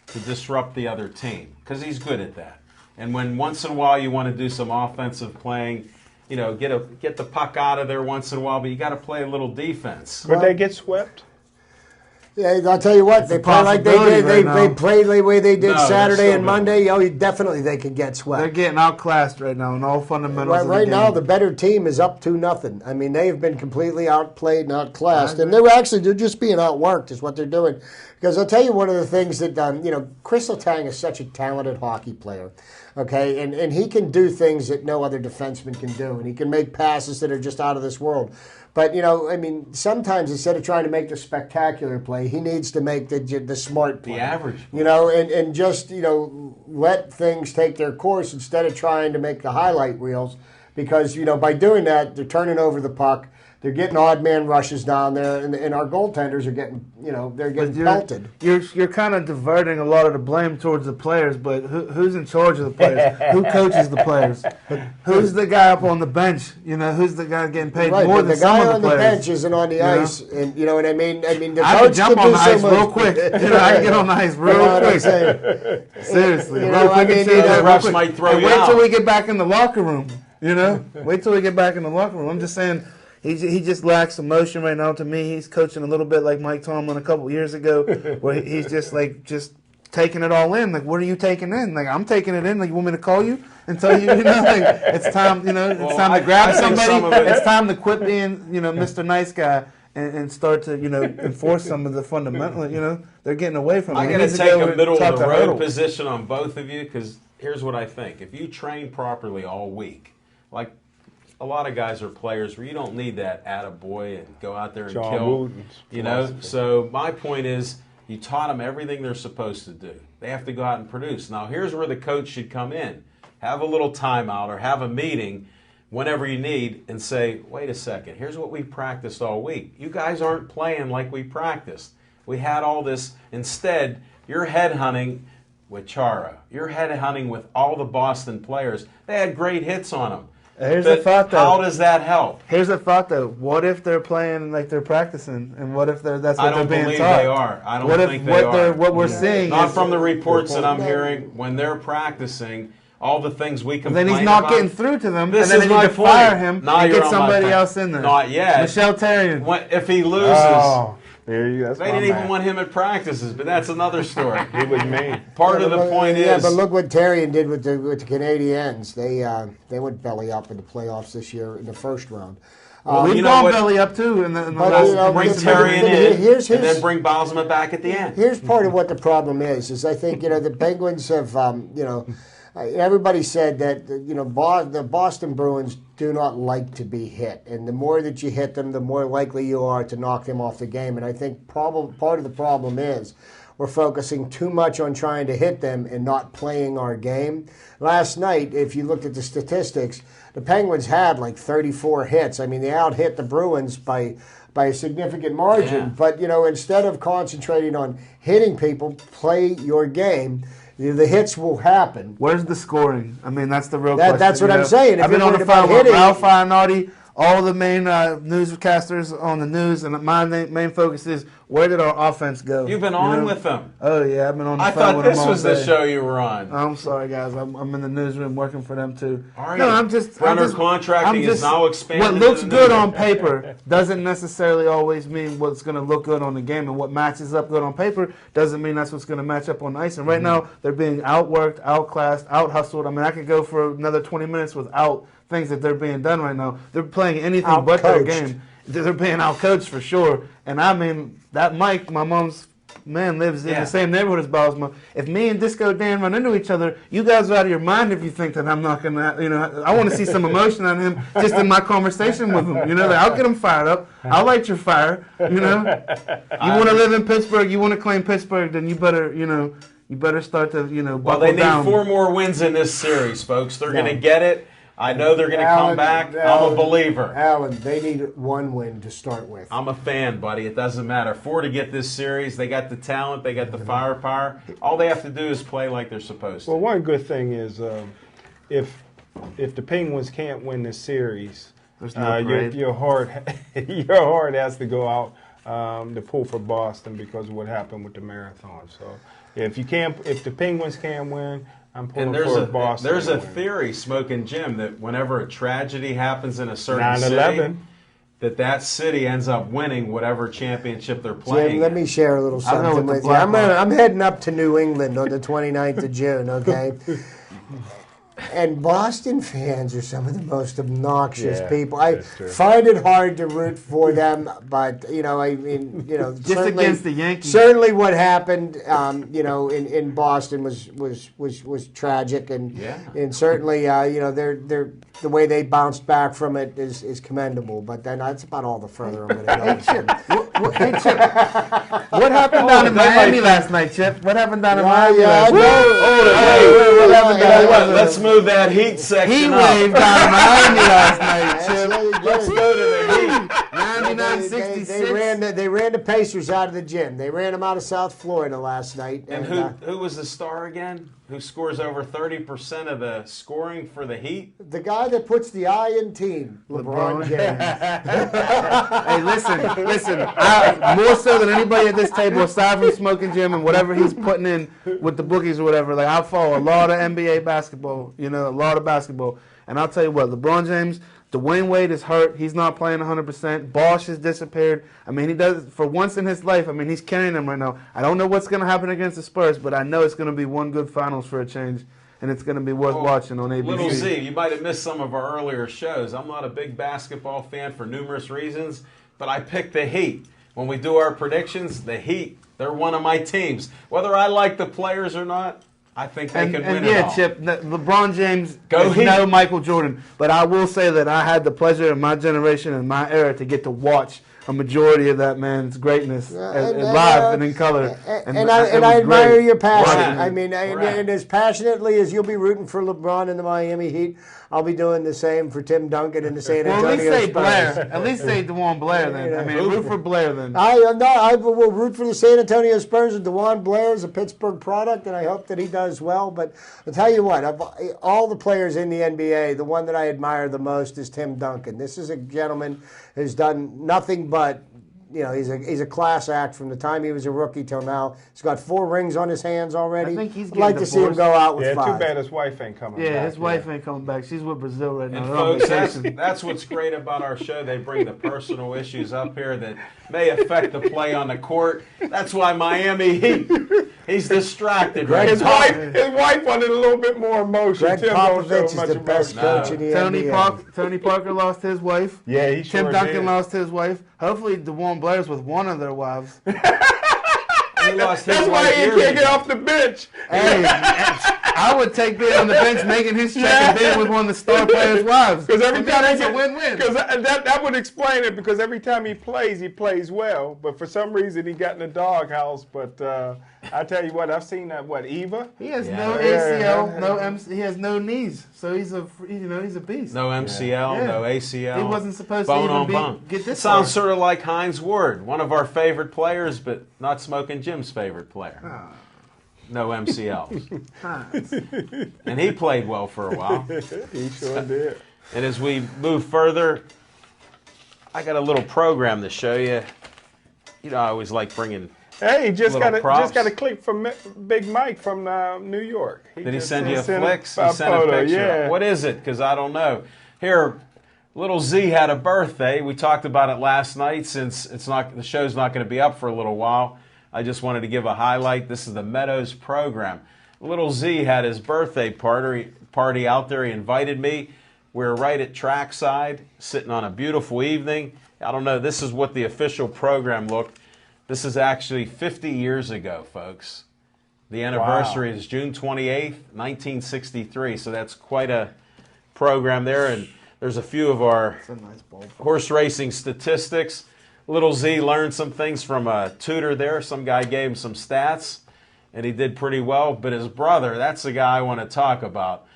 to disrupt the other team, because he's good at that. And when once in a while you want to do some offensive playing, get the puck out of there once in a while, but you got to play a little defense. Could they get swept? Yeah, I'll tell you what, they play like they did. They played the way they did No, Saturday they're and still Monday. Definitely they can get swept. They're getting outclassed right now in all fundamentals. Right of the now, game. the better team is up 2-0. I mean, they've been completely outplayed and outclassed, and they're just being outworked is what they're doing. Because I'll tell you one of the things that Chris Letang is such a talented hockey player, okay, and he can do things that no other defenseman can do, and he can make passes that are just out of this world. But sometimes instead of trying to make the spectacular play, he needs to make the smart play, The average. and just let things take their course instead of trying to make the highlight reels, because by doing that they're turning over the puck, they're getting odd man rushes down there, and our goaltenders are getting pelted. You're kind of diverting a lot of the blame towards the players, but who's in charge of the players? Who coaches the players? Who's the guy up on the bench? Who's the guy getting paid Right, more but than the guy some of on the the players? bench isn't on the ice, and you know what I mean. I mean, the I coach can jump can on do the so ice much. real quick. I can get on the ice real You know what I'm quick. saying? Seriously, You real know, I quick mean, and serious, the real refs quick. might throw And you wait till out. we get back in the locker room. Wait till we get back in the locker room. I'm just saying. He just lacks emotion right now. To me, he's coaching a little bit like Mike Tomlin a couple years ago, where he's just taking it all in. Like, what are you taking in? Like, I'm taking it in. Like, you want me to call you and tell you, like, it's time, it's time to grab I think somebody. some of it- It's time to quit being, Mr. Nice Guy and start to, enforce some of the fundamental, they're getting away from it. I He got to needs take go a middle top of the to road hurdle. position on both of you, because here's what I think. If you train properly all week, like a lot of guys are players where you don't need that attaboy and go out there and John kill. Wooden's You know, philosophy. so my point is you taught them everything they're supposed to do. They have to go out and produce. Now, here's where the coach should come in. Have a little timeout or have a meeting whenever you need and say, wait a second, here's what we practiced all week. You guys aren't playing like we practiced. We had all this. Instead, you're headhunting with Chara. You're headhunting with all the Boston players. They had great hits on them. Here's But the thought, though. how does that help? Here's the thought, though. What if they're playing like they're practicing, and what if that's I what don't they're being believe taught? they are. I don't what think if they what are. what we're seeing Not is from the reports that I'm hearing. When they're practicing, all the things we complain then he's not about, getting through to them, This and then is they my need to point. fire him Now and you're get on my somebody point. else in there. Not yet. Michelle Terrian. If he loses, Oh, there you go. That's they why didn't I'm even at. want him at practices, but that's another story. He was mean. Part of the point Yeah, is, but look what Terrian did with the Canadiens. They went belly up in the playoffs this year in the first round. We've you know gone what? belly up too in the But, last. you know, bring but- Terrian but in, here's and his- then bring Bosma back at the end. Here's part of what the problem is I think, the Penguins have, everybody said that, the Boston Bruins do not like to be hit. And the more that you hit them, the more likely you are to knock them off the game. And I think part of the problem is we're focusing too much on trying to hit them and not playing our game. Last night, if you looked at the statistics, the Penguins had like 34 hits. I mean, they out-hit the Bruins by a significant margin. Yeah. But, instead of concentrating on hitting people, play your game. The hits will happen. Where's the scoring? I mean, that's the real question. That's what I'm saying. If I've been you're on the worried about phone with hitting- Ralph Iannotti, all the main newscasters on the news, and my main focus is where did our offense go? You've been You on know? with them. Oh yeah, I've been on the I phone thought with this them all was the day. show you were on. I'm sorry, guys. I'm in the newsroom working for them too. Are No, you? I'm just. Brenner I'm just Contracting I'm is now expanded What to looks the good newsroom. on paper doesn't necessarily always mean what's going to look good on the game, and what matches up good on paper doesn't mean that's what's going to match up on the ice. And right now, they're being outworked, outclassed, out-hustled. I mean, I could go for another 20 minutes without things that they're being done right now. They're playing anything but their Out-coached. game. They're being out-coached for sure. And I mean, that Mike, my mom's man, lives in Yeah. the same neighborhood as Bosma. If me and Disco Dan run into each other, you guys are out of your mind if you think that I'm not going to, I want to see some emotion on him just in my conversation with him. I'll get him fired up. I'll light your fire. You want to live in Pittsburgh, you want to claim Pittsburgh, then you better, you better start to, Well, buckle they need down. 4 more wins in this series, folks. They're going to get it. I know they're going to come back. I'm a believer. Alan, they need one win to start with. I'm a fan, buddy. It doesn't matter. 4 to get this series. They got the talent. They got the firepower. All they have to do is play like they're supposed to. Well, one good thing is if the Penguins can't win this series, There's no parade. your heart has to go out to pull for Boston because of what happened with the marathon. So if the Penguins can't win, I'm pulling And for Boston. there's to a win. theory, Smoking Jim, that whenever a tragedy happens in a certain 9/11. city, that city ends up winning whatever championship they're playing. Jim, let me share a little I know something what the with you. Black I'm, Hawks- I'm heading up to New England on the 29th of June, okay? And Boston fans are some of the most obnoxious Yeah, people. I that's true. find it hard to root for them, but Just certainly, against the Yankees. certainly what happened, in Boston was tragic, and Yeah. and certainly, they're the way they bounced back from it is commendable. But then that's about all the further I'm going to go. Hey, Chip, what happened down in Miami last night, Chip? What happened down in Yeah, Miami yeah, last I night? know. What happened down in Miami? Let's move that heat section He up. waved down in Miami last night, Chip. Let's go to the heat. 99-66. They ran the Pacers out of the gym. They ran them out of South Florida last night. And who was the star again? Who scores over 30% of the scoring for the Heat? the guy that puts the I in team, LeBron James. Hey, listen. More so than anybody at this table, aside from Smoking Jim and whatever he's putting in with the bookies or whatever, like I follow a lot of NBA basketball, a lot of basketball. And I'll tell you what, LeBron James, Dwayne Wade is hurt. He's not playing 100%. Bosh has disappeared. I mean, he does, for once in his life, he's carrying them right now. I don't know what's going to happen against the Spurs, but I know it's going to be one good finals for a change, and it's going to be worth watching on ABC. Little Z, you might have missed some of our earlier shows. I'm not a big basketball fan for numerous reasons, but I picked the Heat. When we do our predictions, the Heat, they're one of my teams. Whether I like the players or not, I think they can win it yeah, all. Chip, LeBron James Go is Heat. no Michael Jordan. But I will say that I had the pleasure in my generation and my era to get to watch a majority of that man's greatness live and in color. And I admire your passion. Right. I mean, Right. and as passionately as you'll be rooting for LeBron and the Miami Heat, I'll be doing the same for Tim Duncan and the San Well, Antonio at least say Spurs. Blair. At least say DeJuan Blair then. I mean, root for Blair then. I will root for the San Antonio Spurs, and DeJuan Blair is a Pittsburgh product, and I hope that he does well. But I'll tell you what, of all the players in the NBA, the one that I admire the most is Tim Duncan. This is a gentleman who's done nothing but, he's a class act from the time he was a rookie till now. He's got 4 rings on his hands already. I think he's I'd like to see him go out with 5. Too bad his wife ain't coming back. Yeah, his wife ain't coming back. She's with Brazil right now. And They're on folks, vacation. that's what's great about our show. They bring the personal issues up here that may affect the play on the court. That's why Miami Heat, he's distracted right His now. wife wanted a little bit more emotion. Greg Tim don't show Popovich is much the best emotion. coach in the Tony NBA. Tony Parker lost his wife. Yeah, he sure Tim Duncan did. lost his wife. Hopefully, DeJuan Blair's with one of their wives. He lost his That's why wife he years can't get ago. off the bench. Hey, I would take being on the bench, making his check, and being with one of the star players' wives. Because every time that's a win-win. Because that would explain it. Because every time he plays well. But for some reason, he got in the doghouse. But I tell you what, I've seen that. What, Eva? He has Yeah. no ACL, no MC, he has no knees, so he's a beast. No MCL, Yeah. no ACL. He wasn't supposed bone to on even bone. get this Sounds far. sort of like Heinz Ward, one of our favorite players, but not Smoking Jim's favorite player. No MCLs. And he played well for a while. He sure did. And as we move further, I got a little program to show you. I always like bringing. Hey, just Little props. got a clip from Big Mike from New York. Did he just send you a sent flick? He a sent a photo, picture. yeah. What is it? Because I don't know. Here, little Z had a birthday. We talked about it last night. Since the show's not going to be up for a little while, I just wanted to give a highlight. This is the Meadows program. Little Z had his birthday party out there. He invited me. We were right at trackside, sitting on a beautiful evening. I don't know. This is what the official program looked. This is actually 50 years ago, folks. The anniversary is June 28th, 1963. So that's quite a program there. And there's a few of our That's a nice ball. horse racing statistics. Little Z learned some things from a tutor there. Some guy gave him some stats, and he did pretty well. But his brother, that's the guy I want to talk about.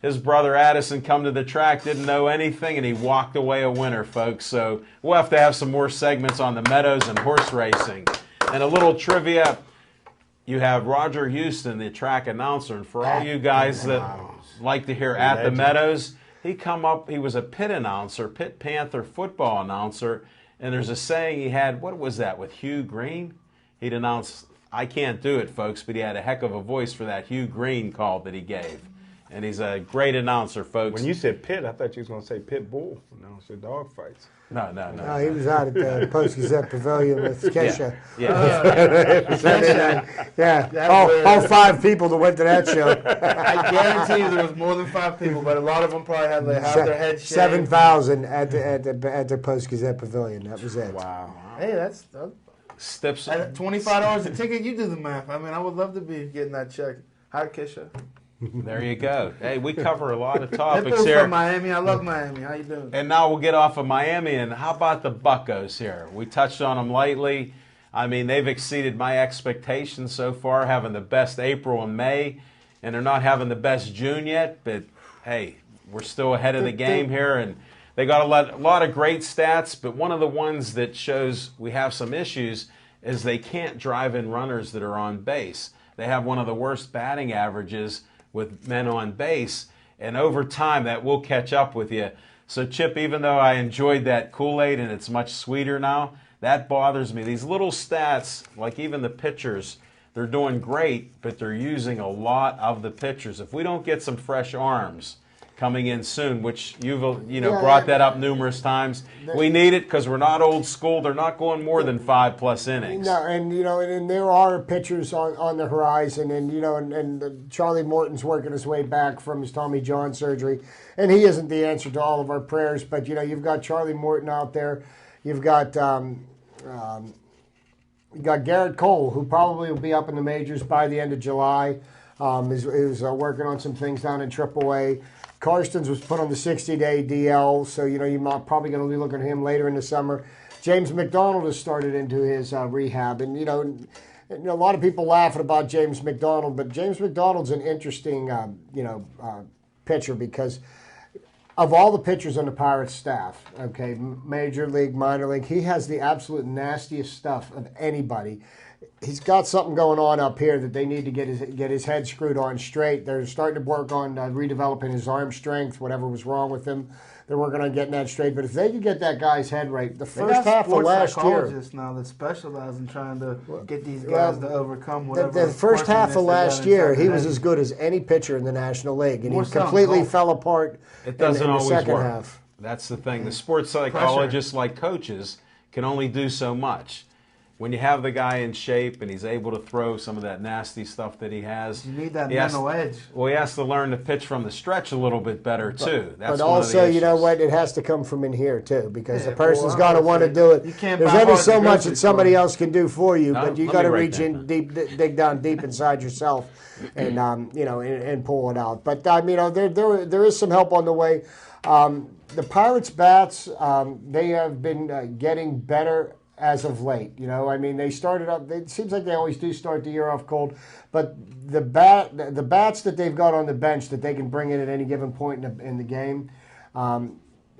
His brother Addison come to the track, didn't know anything, and he walked away a winner, folks. So we'll have to have some more segments on the Meadows and horse racing. And a little trivia, you have Roger Houston, the track announcer. And for all you guys that like to hear at the Meadows, he was a pit announcer, Pit Panther football announcer. And there's a saying he had, what was that, with Hugh Green? He'd announce, I can't do it, folks, but he had a heck of a voice for that Hugh Green call that he gave. And he's a great announcer, folks. When you said pit, I thought you was going to say pit bull. No, it's dog fights. No. No, he was out at the Post-Gazette Pavilion with Kesha. Yeah. All 5 people that went to that show. I guarantee you there was more than 5 people, but a lot of them probably had their heads shaved. 7,000 at the Post-Gazette Pavilion. That was it. Wow. Hey, that's Stips. at $25 a ticket. You do the math. I mean, I would love to be getting that check. Hi, Kisha. There you go. Hey, we cover a lot of That topics fool's here. from Miami. I love Miami. How you doing? And now we'll get off of Miami. And how about the Buccos here? We touched on them lightly. I mean, they've exceeded my expectations so far, having the best April and May. And they're not having the best June yet. But, hey, we're still ahead of the game here. And they got a lot of great stats. But one of the ones that shows we have some issues is they can't drive in runners that are on base. They have one of the worst batting averages with men on base, and over time that will catch up with you. So Chip, even though I enjoyed that Kool-Aid and it's much sweeter now, that bothers me. These little stats, like even the pitchers, they're doing great, but they're using a lot of the pitchers. If we don't get some fresh arms coming in soon, which you've brought that up numerous times, we need it because we're not old school. They're not going more than 5+ innings. No, and there are pitchers on the horizon, and Charlie Morton's working his way back from his Tommy John surgery, and he isn't the answer to all of our prayers. But you've got Charlie Morton out there, you've got Garrett Cole, who probably will be up in the majors by the end of July. is working on some things down in AAA. Karstens was put on the 60-day DL, so you're probably going to be looking at him later in the summer. James McDonald has started into his rehab, and a lot of people laughing about James McDonald, but James McDonald's an interesting pitcher because of all the pitchers on the Pirates staff, okay, major league, minor league, he has the absolute nastiest stuff of anybody. He's got something going on up here that they need to get his head screwed on straight. They're starting to work on redeveloping his arm strength, whatever was wrong with him. They're working on getting that straight. But if they could get that guy's head right, the first half of last year. Psychologists now that specialize in trying to get these guys to overcome whatever. The first half of last year, he was as good as any pitcher in the National League, and he completely fell apart. It doesn't in the always second work. half. That's the thing. The sports psychologists, like coaches, can only do so much. When you have the guy in shape and he's able to throw some of that nasty stuff that he has, you need that mental edge. Well, he has to learn to pitch from the stretch a little bit better too. But also, you know what? It has to come from in here too, because the person's got to want to do it. There's only so much that somebody else can do for you, but you got to reach in deep, dig down deep inside yourself, and and pull it out. But there is some help on the way. The Pirates bats, they have been getting better as of late. They started up. It seems like they always do start the year off cold, but the bats that they've got on the bench that they can bring in at any given point in the game,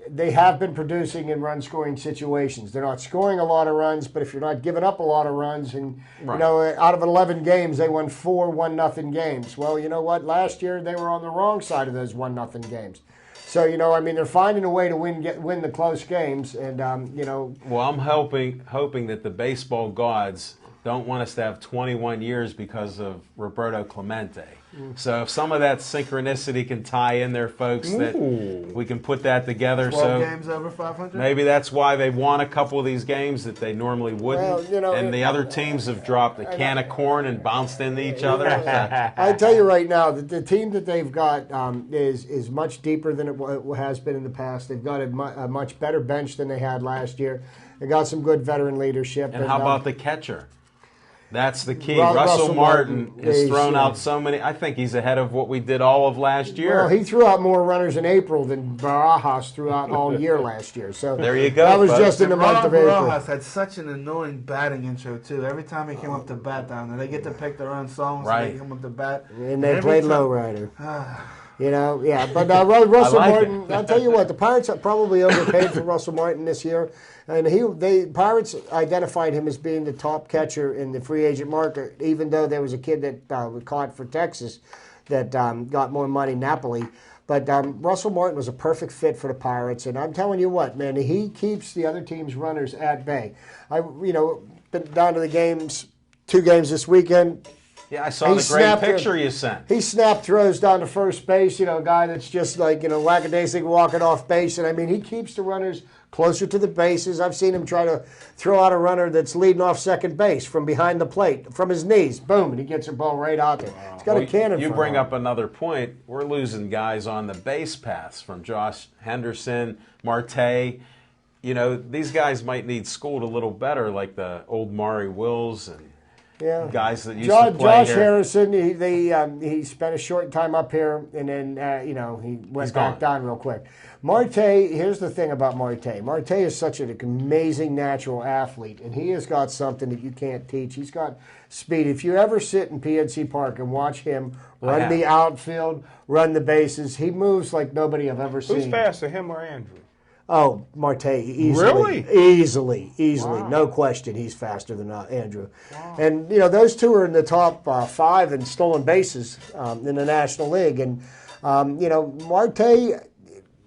they have been producing in run-scoring situations. They're not scoring a lot of runs, but if you're not giving up a lot of runs, and out of 11 games, they won 4 1-0 games. Well, you know what? Last year they were on the wrong side of those 1-0 games. So, they're finding a way to win the close games, and, Well, I'm hoping that the baseball gods don't want us to have 21 years because of Roberto Clemente. So if some of that synchronicity can tie in there, folks, that we can put that together. 12 games over 500? Maybe that's why they won a couple of these games that they normally wouldn't. Well, and the other teams have dropped a can of corn and bounced into each other. I tell you right now that the team that they've got is much deeper than it has been in the past. They've got a much better bench than they had last year. They got some good veteran leadership. And how about the catcher? That's the key. Russell Martin has thrown out so many. I think he's ahead of what we did all of last year. Well, he threw out more runners in April than Barajas threw out all year last year. So there you go. That was just in the month of April. Barajas had such an annoying batting intro too. Every time he came up to bat down there, they get to pick their own songs. Right. So they come up to bat, and they played lowrider. But Russell Martin. I'll tell you what, the Pirates have probably overpaid for Russell Martin this year. And Pirates identified him as being the top catcher in the free agent market, even though there was a kid that was caught for Texas that got more money, Napoli. But Russell Martin was a perfect fit for the Pirates, and I'm telling you what, man, he keeps the other team's runners at bay. Been down to the games, 2 games this weekend. Yeah, I saw the great picture you sent. He snapped throws down to first base, a guy that's just like, lackadaisical walking off base. And, he keeps the runners closer to the bases. I've seen him try to throw out a runner that's leading off second base from behind the plate, from his knees. Boom, and he gets a ball right out there. He's got a cannon. You bring up another point. We're losing guys on the base paths from Josh Henderson, Marte. These guys might need schooled a little better, like the old Maury Wills and guys that used to play Josh Harrison, he spent a short time up here, and then he went back down real quick. Marte, here's the thing about Marte. Marte is such an amazing natural athlete, and he has got something that you can't teach. He's got speed. If you ever sit in PNC Park and watch him run the outfield, run the bases, he moves like nobody I've ever seen. Who's faster, him or Andrew? Oh, Marte, easily. Really? Easily. Wow. No question he's faster than Andrew. Wow. And, those two are in the top 5 in stolen bases in the National League. And, Marte,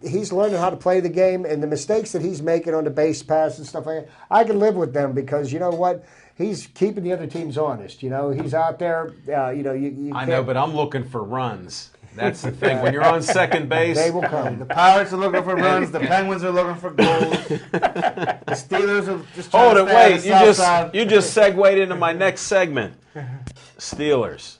he's learning how to play the game, and the mistakes that he's making on the base pass and stuff like that, I can live with them because, you know what? He's keeping the other teams honest. He's out there. I know, but I'm looking for runs. That's the thing. When you're on second base, they will come. The Pirates are looking for runs. The Penguins are looking for goals. The Steelers are just trying hold to it. stay Wait, on the south side. you just segued into my next segment. Steelers.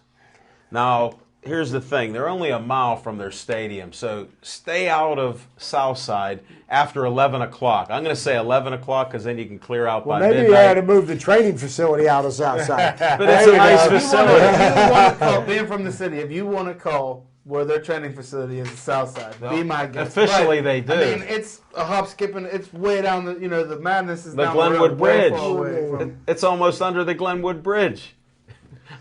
Now, here's the thing. They're only a mile from their stadium, so stay out of Southside after 11 o'clock. I'm going to say 11 o'clock because then you can clear out by Maybe midnight. you had to move the training facility out of Southside. But it's a nice facility. If you want to call, being from the city, if you want to call where their training facility is, the South Side, be my guest. Officially, they do. I mean, it's a hop, skipping. It's way down the. The madness is The down Glenwood the road, way Bridge. far away from- It's almost under the Glenwood Bridge.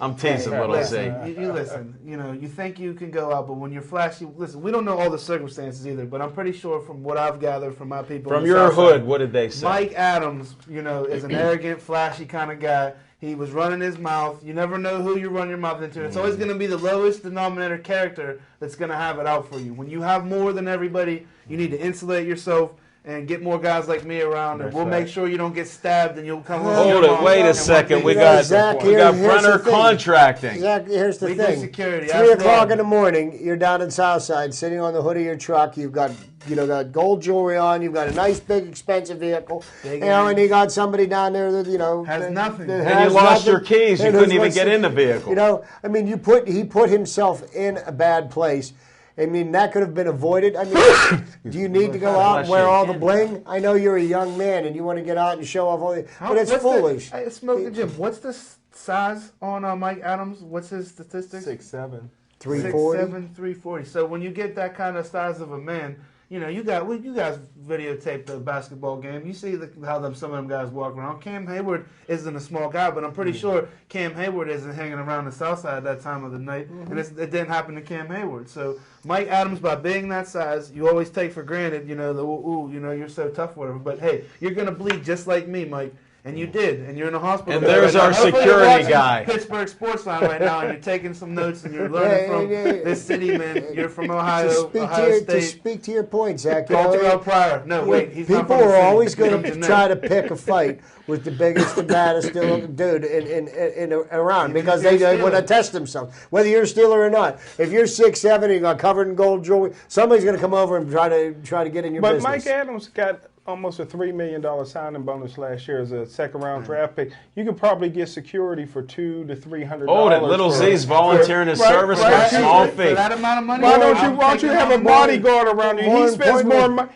I'm teasing, little Z. Listen, you listen. You think you can go out, but when you're flashy, listen. We don't know all the circumstances either, but I'm pretty sure from what I've gathered from my people. From on the your South hood, Side, what did they say? Mike Adams, is an arrogant, flashy kind of guy. He was running his mouth. You never know who you run your mouth into. It's always going to be the lowest denominator character that's going to have it out for you. When you have more than everybody, you need to insulate yourself and get more guys like me around, and we'll make sure you don't get stabbed and you'll come home. Hold it. Wait a second. We got Brenner Contracting. Zach, here's the We do thing. security. 3 o'clock in the morning, you're down in Southside, sitting on the hood of your truck. You've got got gold jewelry on. You've got a nice, big, expensive vehicle. And you got somebody down there that has nothing. And you lost your keys. You couldn't even get in the vehicle. I mean, he put himself in a bad place. I mean, that could have been avoided. I mean, do you need to go out and wear all the bling? I know you're a young man and you want to get out and show off all the, but it's foolish. Hey, Smoke the Jim. What's the size on Mike Adams? What's his statistics? 6'7". 340. 6'7", 340. So when you get that kind of size of a man, you guys videotape the basketball game. You see how some of them guys walk around. Cam Hayward isn't a small guy, but I'm pretty sure Cam Hayward isn't hanging around the South Side at that time of the night, and it didn't happen to Cam Hayward. So Mike Adams, by being that size, you always take for granted, you're so tough, whatever. But hey, you're gonna bleed just like me, Mike. And you did, and you're in a hospital. And there's our security guy. Pittsburgh Sportsline right now, and you're taking some notes, and you're learning from this city, man. You're from Ohio State. To speak to your point, Zach. Call Terrell Pryor. No, wait, he's not people from the are city. always going to try to pick a fight with the biggest, the baddest dude in around because they want to test themselves, whether you're a Steeler or not. If you're 6'7", and you got covered in gold jewelry, somebody's going to come over and try to get in your business. But Mike Adams got almost a $3 million signing bonus last year as a second-round draft pick. You could probably get security for $200 to $300. Hold it. Little Z's volunteering his service for a small fee. For that amount of money, Why don't you have a bodyguard around you?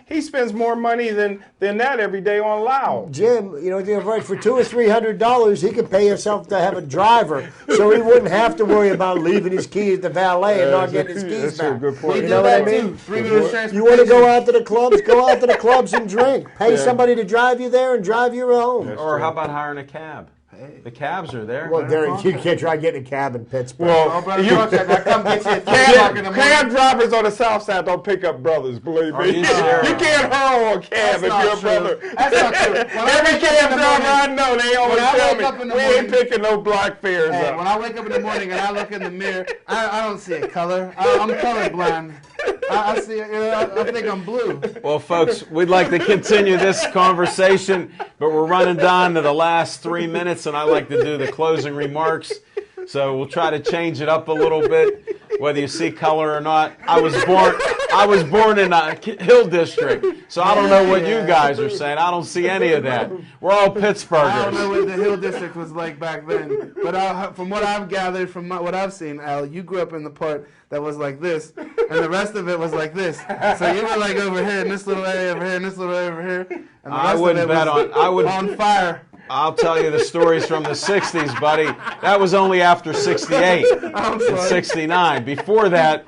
He spends more money than that every day on loud. Jim, right, for $200 or $300, he could pay himself to have a driver, so he wouldn't have to worry about leaving his keys to valet and not getting his keys back. That's a good point. You know what I mean? You want to go out to the clubs? Go out to the clubs and drink. Pay somebody to drive you there and drive you home. Or how about hiring a cab? The cabs are there. Well, you can't try getting a cab in Pittsburgh. Well, cab drivers on the South Side don't pick up brothers, believe me. You sure? You can't haul a cab if you're a brother. That's not true. Every cab driver I know, they always tell me, we ain't picking no black fares up. When I wake up in the morning and I look in the mirror, I don't see a color. I'm colorblind. I see. I think I'm blue. Well, folks, we'd like to continue this conversation, but we're running down to the last 3 minutes, and I like to do the closing remarks. So we'll try to change it up a little bit, whether you see color or not. I was born in a Hill District, so I don't know what you guys are saying. I don't see any of that. We're all Pittsburghers. I don't know what the Hill District was like back then, but from what I've gathered, from what I've seen, Al, you grew up in the part that was like this, and the rest of it was like this. So you were like over here in this little area over here, and this little area over here, and the rest of it was on fire. I'll tell you the stories from the 60s, buddy. That was only after 68 and 69. Before that,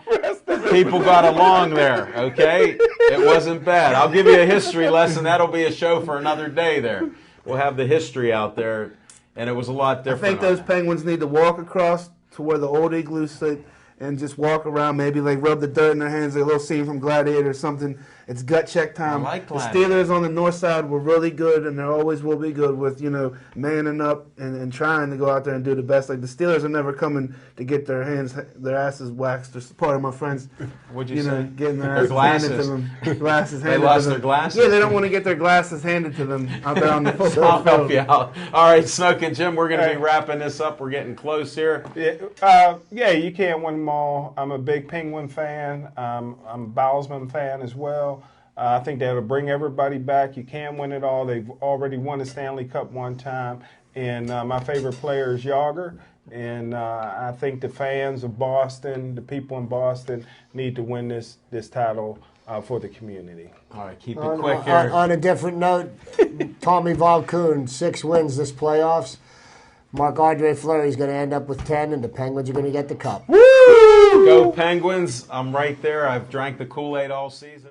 people got along there, okay? It wasn't bad. I'll give you a history lesson. That'll be a show for another day there. We'll have the history out there, and it was a lot different. I think those Penguins need to walk across to where the old igloos sit and just walk around, maybe like rub the dirt in their hands, like a little scene from Gladiator or something. It's gut check time. I like the Gladiator. Steelers on the north side were really good, and they always will be good with, manning up and trying to go out there and do the best. Like the Steelers are never coming to get their asses waxed. There's part of my friends, What'd you say? getting their Their asses handed to glasses. them. Glasses They handed lost to them. their glasses? Yeah, they don't want to get their glasses handed to them out there on the football I'll help field. you out. All right, Snook and Jim, we're going to be wrapping this up. We're getting close here. Yeah, you can't win them all. I'm a big Penguin fan. I'm a Bowsman fan as well. I think that'll bring everybody back. You can win it all. They've already won the Stanley Cup one time. And my favorite player is Yager. And I think the fans of Boston, the people in Boston, need to win this title for the community. All right, keep it quick here. On a different note, Tommy Valcoon, 6 wins this playoffs. Marc-Andre Fleury's going to end up with 10, and the Penguins are going to get the cup. Go Penguins. I'm right there. I've drank the Kool-Aid all season.